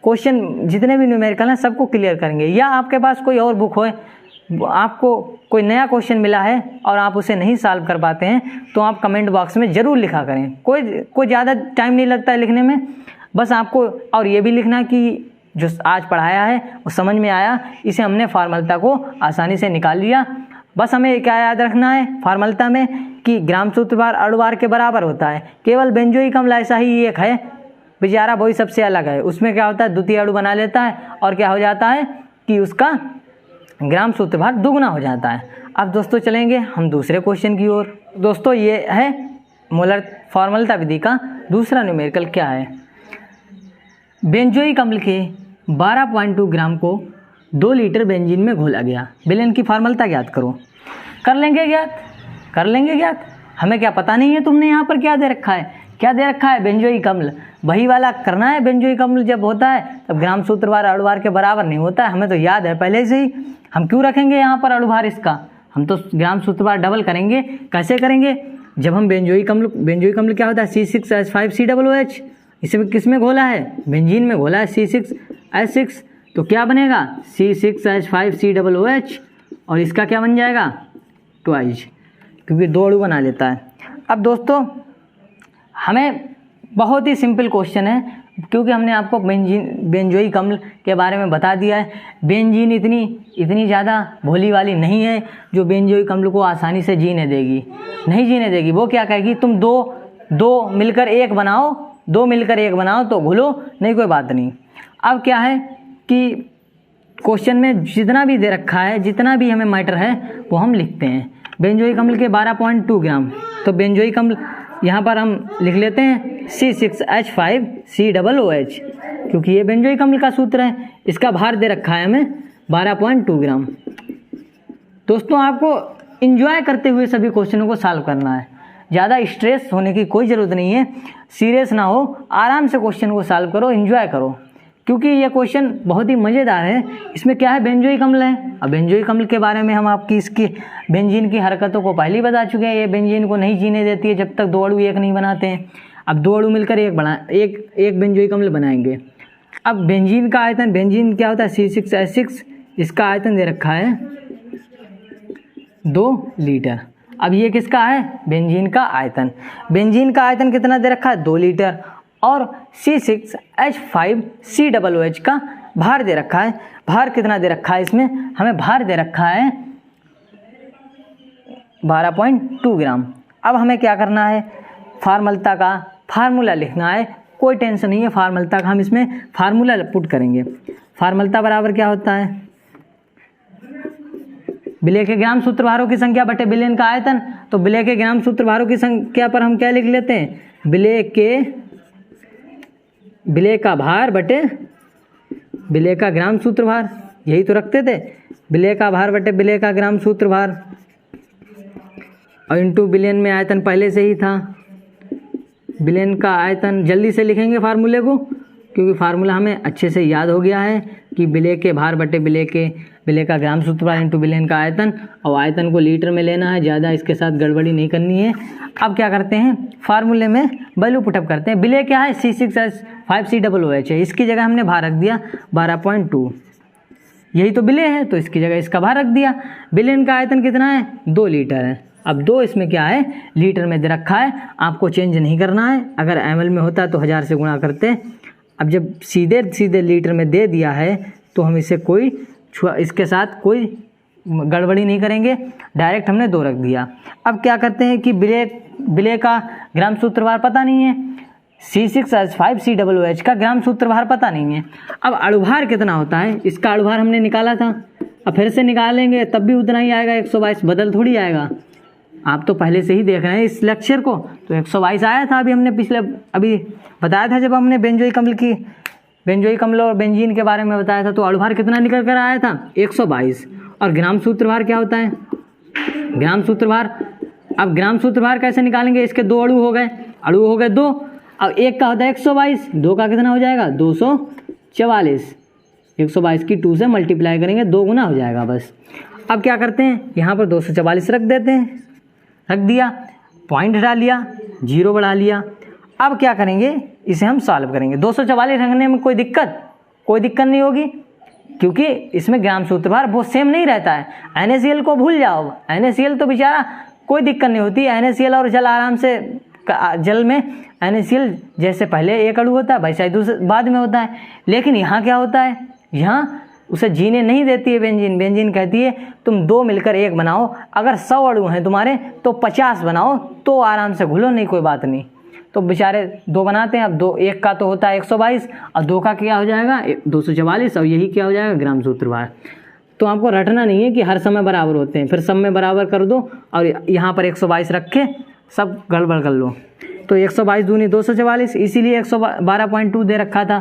Speaker 1: क्वेश्चन जितने भी न्यूमेरिकल हैं सबको क्लियर करेंगे। या आपके पास कोई और बुक हो, आपको कोई नया क्वेश्चन मिला है और आप उसे नहीं सॉल्व कर पाते हैं, तो आप कमेंट बॉक्स में ज़रूर लिखा करें। कोई ज़्यादा टाइम नहीं लगता है लिखने में, बस आपको और ये भी लिखना कि जो आज पढ़ाया है वो समझ में आया, इसे हमने फार्मूला को आसानी से निकाल लिया। बस हमें क्या याद रखना है फार्मूला में कि ग्राम सूत्रभार अणुभार के बराबर होता है। केवल बेंजोइक अम्ल ऐसा ही एक है बेचारा, वही सबसे अलग है। उसमें क्या होता है, द्वितीय अणु बना लेता है और क्या हो जाता है कि उसका ग्राम सूत्रभार दुगना हो जाता है। अब दोस्तों चलेंगे हम दूसरे क्वेश्चन की ओर। दोस्तों ये है मोलर फॉर्मूला विधि का दूसरा न्यूमेरिकल क्या है। बेंजोइक अम्ल के 12.2 ग्राम को 2 लीटर बेंजीन में घोला गया। विलेन की फार्मूला ज्ञात करो। कर लेंगे ज्ञात। हमें क्या पता नहीं है तुमने यहाँ पर क्या दे रखा है, बेंजोइक अम्ल। वही वाला करना है। बेंजोइक अम्ल जब होता है तब ग्राम सूत्रभार अणुभार के बराबर नहीं होता है, हमें तो याद है पहले से ही। हम क्यों रखेंगे यहाँ पर अणुभार इसका, हम तो ग्राम सूत्रभार डबल करेंगे। कैसे करेंगे, जब हम बेंजोइक अम्ल क्या होता है, C6H5COOH, इसे किस में घोला है, बेंजीन में घोला है, C6H6, तो क्या बनेगा C6H5COOH, और इसका क्या बन जाएगा ट्वाइस, क्योंकि 2 अणु बना लेता है। अब दोस्तों हमें बहुत ही सिंपल क्वेश्चन है, क्योंकि हमने आपको बेंजोइक अम्ल के बारे में बता दिया है। बेंजीन इतनी ज़्यादा भोली वाली नहीं है जो बेंजोइक अम्ल को आसानी से जीने देगी, नहीं जीने देगी। वो क्या कहेगी, तुम दो मिलकर एक बनाओ तो घुलो, नहीं कोई बात नहीं। अब क्या है कि क्वेश्चन में जितना भी दे रखा है, जितना भी हमें मैटर है वो हम लिखते हैं। बेंजोइक अम्ल के 12.2 ग्राम, तो बेंजोइक अम्ल यहाँ पर हम लिख लेते हैं C6H5COOH, क्योंकि ये बेंजोइक अम्ल का सूत्र है। इसका भार दे रखा है हमें 12.2 ग्राम। दोस्तों आपको एंजॉय करते हुए सभी क्वेश्चनों को सॉल्व करना है, ज़्यादा स्ट्रेस होने की कोई ज़रूरत नहीं है, सीरियस ना हो, आराम से क्वेश्चन को सॉल्व करो, एंजॉय करो, क्योंकि ये क्वेश्चन बहुत ही मज़ेदार है। इसमें क्या है, बेंजोइक अम्ल है। अब बेंजोइक अम्ल के बारे में हम आपकी इसकी बेंजीन की हरकतों को पहले ही बता चुके हैं। ये बेंजीन को नहीं जीने देती है जब तक 2 अणु एक नहीं बनाते हैं। अब 2 अणु मिलकर एक बेंजोइक अम्ल बनाएंगे। अब बेंजीन का आयतन, बेंजीन क्या होता है C6H6, इसका आयतन दे रखा है 2 लीटर। अब ये किसका है, बेंजीन का आयतन। बेंजीन का आयतन कितना दे रखा है, 2 लीटर, और C6H5COOH का भार दे रखा है। भार कितना दे रखा है, इसमें हमें भार दे रखा है 12.2 ग्राम। अब हमें क्या करना है, फार्मूला का फार्मूला लिखना है। कोई टेंशन नहीं है, फार्मूला का हम इसमें फार्मूला पुट करेंगे। फार्मूला बराबर क्या होता है, विलेय के ग्राम सूत्रभारों की संख्या बटे विलेन का आयतन। तो विलेय के ग्राम सूत्रभारों की संख्या पर हम क्या लिख लेते हैं, विलेय का भार बटे विलेय का ग्राम सूत्रभार, यही तो रखते थे, विलेय का भार बटे विलेय का ग्राम सूत्रभार, और इंटू विलेन में आयतन पहले से ही था। विलेन का आयतन जल्दी से लिखेंगे फार्मूले को, क्योंकि फार्मूला हमें अच्छे से याद हो गया है कि विलेय के भार बटे विलेय के विलेय का ग्राम सूत्रभार इंटू विलेय का आयतन, और आयतन को लीटर में लेना है, ज़्यादा इसके साथ गड़बड़ी नहीं करनी है। अब क्या करते हैं, फार्मूले में वैल्यू पुटअप करते हैं। विलेय क्या है, C6H5COOH है, इसकी जगह हमने भार रख दिया 12.2, यही तो विलेय है तो इसकी जगह इसका भार रख दिया। विलेय का आयतन कितना है, 2 लीटर है। अब 2 इसमें क्या है, लीटर में दे रखा है, आपको चेंज नहीं करना है। अगर ml में होता तो 1000 से गुणा करते। अब जब सीधे सीधे लीटर में दे दिया है तो हम इसे इसके साथ कोई गड़बड़ी नहीं करेंगे, डायरेक्ट हमने 2 रख दिया। अब क्या करते हैं कि विलेय का ग्राम सूत्रभार पता नहीं है, C6H5COOH का ग्राम सूत्रभार पता नहीं है। अब अणुभार कितना होता है, इसका अणुभार हमने निकाला था, अब फिर से निकालेंगे तब भी उतना ही आएगा, 122, बदल थोड़ी आएगा। आप तो पहले से ही देख रहे हैं इस लेक्चर को, तो 122 आया था। अभी हमने अभी बताया था जब हमने बेंजोइक अम्ल और बेंजीन के बारे में बताया था, तो अणुभार कितना निकल कर आया था, 122। और ग्राम सूत्रभार क्या होता है, ग्राम सूत्रभार, अब ग्राम सूत्रभार कैसे निकालेंगे, इसके 2 अणु हो गए 2, अब एक का होता है 122, 2 का कितना हो जाएगा 244, 122 की 2 से मल्टीप्लाई करेंगे, 2 गुना हो जाएगा बस। अब क्या करते हैं, यहाँ पर 244 रख देते हैं, रख दिया, पॉइंट हटा लिया, 0 बढ़ा लिया। अब क्या करेंगे, इसे हम सॉल्व करेंगे। 244 रखने में कोई दिक्कत नहीं होगी, क्योंकि इसमें ग्राम सूत्रभार वो सेम नहीं रहता है। NaCl को भूल जाओ, NaCl तो बेचारा कोई दिक्कत नहीं होती, NaCl और जल आराम से, जल में NaCl जैसे पहले एक अणु होता है वैसा ही दूसरे बाद में होता है। लेकिन यहाँ क्या होता है, यहाँ उसे जीने नहीं देती है बेंजीन कहती है तुम 2 मिलकर 1 बनाओ, अगर 100 अणु हैं तुम्हारे तो 50 बनाओ, तो आराम से घुलो, नहीं कोई बात नहीं। तो बेचारे 2 बनाते हैं। अब 2, 1 का तो होता है 122 और 2 का क्या हो जाएगा 244, और यही क्या हो जाएगा ग्राम सूत्रभार। तो आपको रटना नहीं है कि हर समय बराबर होते हैं, फिर सब में बराबर कर दो और यहाँ पर 122 रखे सब गड़बड़ कर लो। तो 122 दूनी 244, इसीलिए 112.2 दे रखा था।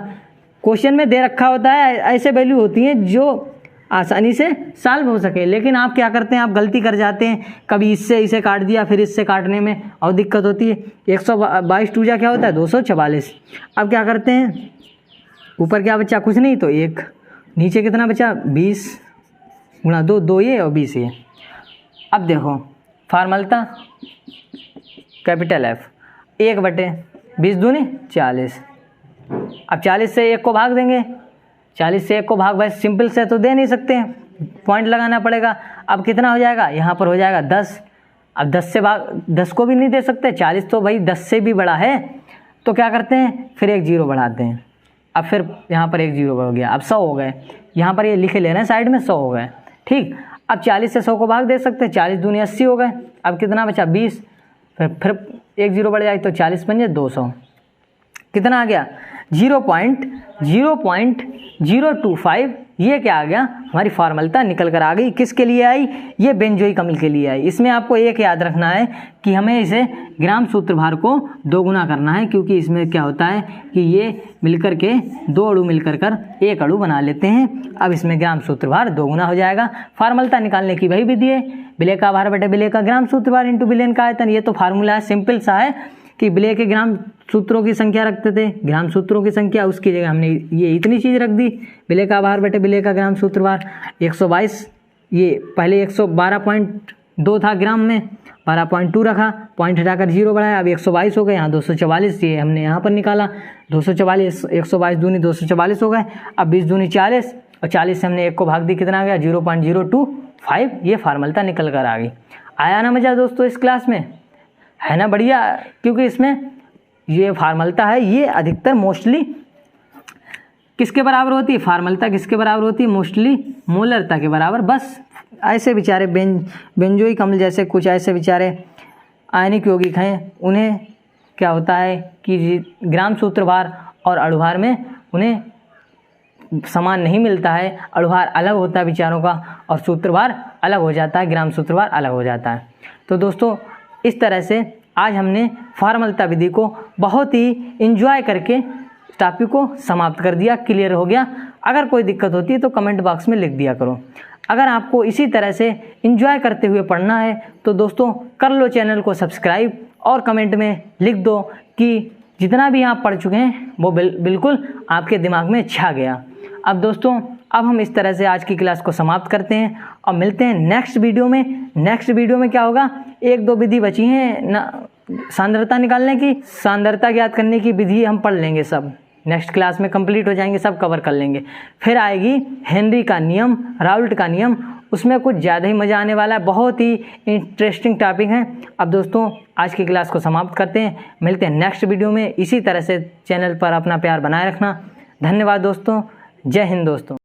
Speaker 1: क्वेश्चन में दे रखा होता है, ऐसे वैल्यू होती हैं जो आसानी से सॉल्व हो सके, लेकिन आप क्या करते हैं, आप गलती कर जाते हैं, कभी इससे इसे काट दिया, फिर इससे काटने में और दिक्कत होती है। 122 टू जा क्या होता है 244। अब क्या करते हैं, ऊपर क्या बचा, कुछ नहीं, तो 1, नीचे कितना बचा 20 गुणा 2, 2 ये और 20 ये। अब देखो फार्मूला कैपिटल F, 1/20 दूनी 40। अब 40 से 1 को भाग देंगे, 40 से 1 को भाग, बस सिंपल से तो दे नहीं सकते हैं, पॉइंट लगाना पड़ेगा। अब कितना हो जाएगा, यहाँ पर हो जाएगा 10। अब 10 से भाग, 10 को भी नहीं दे सकते, 40 तो भाई 10 से भी बड़ा है, तो क्या करते हैं फिर 1 0 बढ़ाते हैं। अब फिर यहाँ पर 1 0 हो गया, अब 100 हो गए, यहाँ पर ये लिखे ले रहे हैं साइड में 100 हो गए, ठीक। अब 40 से 100 को भाग दे सकते हैं, 40 दूनी 80 हो गए। अब कितना बचा 20, फिर 1 0 बढ़ जाए तो 40 बन जाए 200, कितना आ गया 0.025। ये क्या आ गया, हमारी फार्मूला निकल कर आ गई। किसके लिए आई, ये बेंजोइक अम्ल के लिए आई। इसमें आपको एक याद रखना है कि हमें इसे ग्राम सूत्रभार को 2 गुना करना है, क्योंकि इसमें क्या होता है कि ये मिलकर के 2 अणु मिलकर कर 1 अणु बना लेते हैं। अब इसमें ग्राम सूत्रभार 2 गुना हो जाएगा। फार्मूला निकालने की वही विधि है, विलेय का भार बटे विलेय का ग्राम सूत्रभार इंटू विलेय का आयतन। ये तो फार्मूला है, सिंपल सा है कि विलेय के ग्राम सूत्रों की संख्या रखते थे, ग्राम सूत्रों की संख्या, उसकी जगह हमने ये इतनी चीज़ रख दी, विलेय का भार बटे विलेय का ग्राम सूत्रभार 122। ये पहले 112.2 था ग्राम में, 12.2 रखा, पॉइंट हटाकर 0 बढ़ाया, अब 122 हो गए, यहाँ 244, ये हमने यहाँ पर निकाला 244, 122 दूनी 244 हो गए। अब 20 दूनी 40 और 40 से हमने 1 को भाग दी, कितना आ गया 0.025। ये फार्मूला निकल कर आ गई। आया ना मज़ा दोस्तों इस क्लास में, है ना बढ़िया, क्योंकि इसमें ये फार्मूला है, ये अधिकतर मोस्टली किसके बराबर होती है, फार्मूला किसके बराबर होती है, मोस्टली मोलरता के बराबर। बस ऐसे बेचारे बेंजोइक अम्ल जैसे कुछ ऐसे बेचारे आयनिक यौगिक हैं, उन्हें क्या होता है कि ग्राम सूत्रभार और अणुभार में उन्हें समान नहीं मिलता है, अणुभार अलग होता है विचारों का और सूत्रभार अलग हो जाता है, ग्राम सूत्रभार अलग हो जाता है। तो दोस्तों इस तरह से आज हमने फार्मूला विधि को बहुत ही इंजॉय करके टॉपिक को समाप्त कर दिया, क्लियर हो गया। अगर कोई दिक्कत होती है तो कमेंट बॉक्स में लिख दिया करो। अगर आपको इसी तरह से इंजॉय करते हुए पढ़ना है तो दोस्तों कर लो चैनल को सब्सक्राइब और कमेंट में लिख दो कि जितना भी आप पढ़ चुके हैं वो बिल्कुल आपके दिमाग में छा गया। अब दोस्तों अब हम इस तरह से आज की क्लास को समाप्त करते हैं और मिलते हैं नेक्स्ट वीडियो में। नेक्स्ट वीडियो में क्या होगा, 1-2 विधि बची हैं ना सांद्रता निकालने की, सांद्रता ज्ञात करने की विधि हम पढ़ लेंगे, सब नेक्स्ट क्लास में कंप्लीट हो जाएंगे, सब कवर कर लेंगे। फिर आएगी हेनरी का नियम, राउल्ट का नियम, उसमें कुछ ज़्यादा ही मज़ा आने वाला है, बहुत ही इंटरेस्टिंग टॉपिक है। अब दोस्तों आज की क्लास को समाप्त करते हैं, मिलते हैं नेक्स्ट वीडियो में। इसी तरह से चैनल पर अपना प्यार बनाए रखना। धन्यवाद दोस्तों, जय हिंद दोस्तों।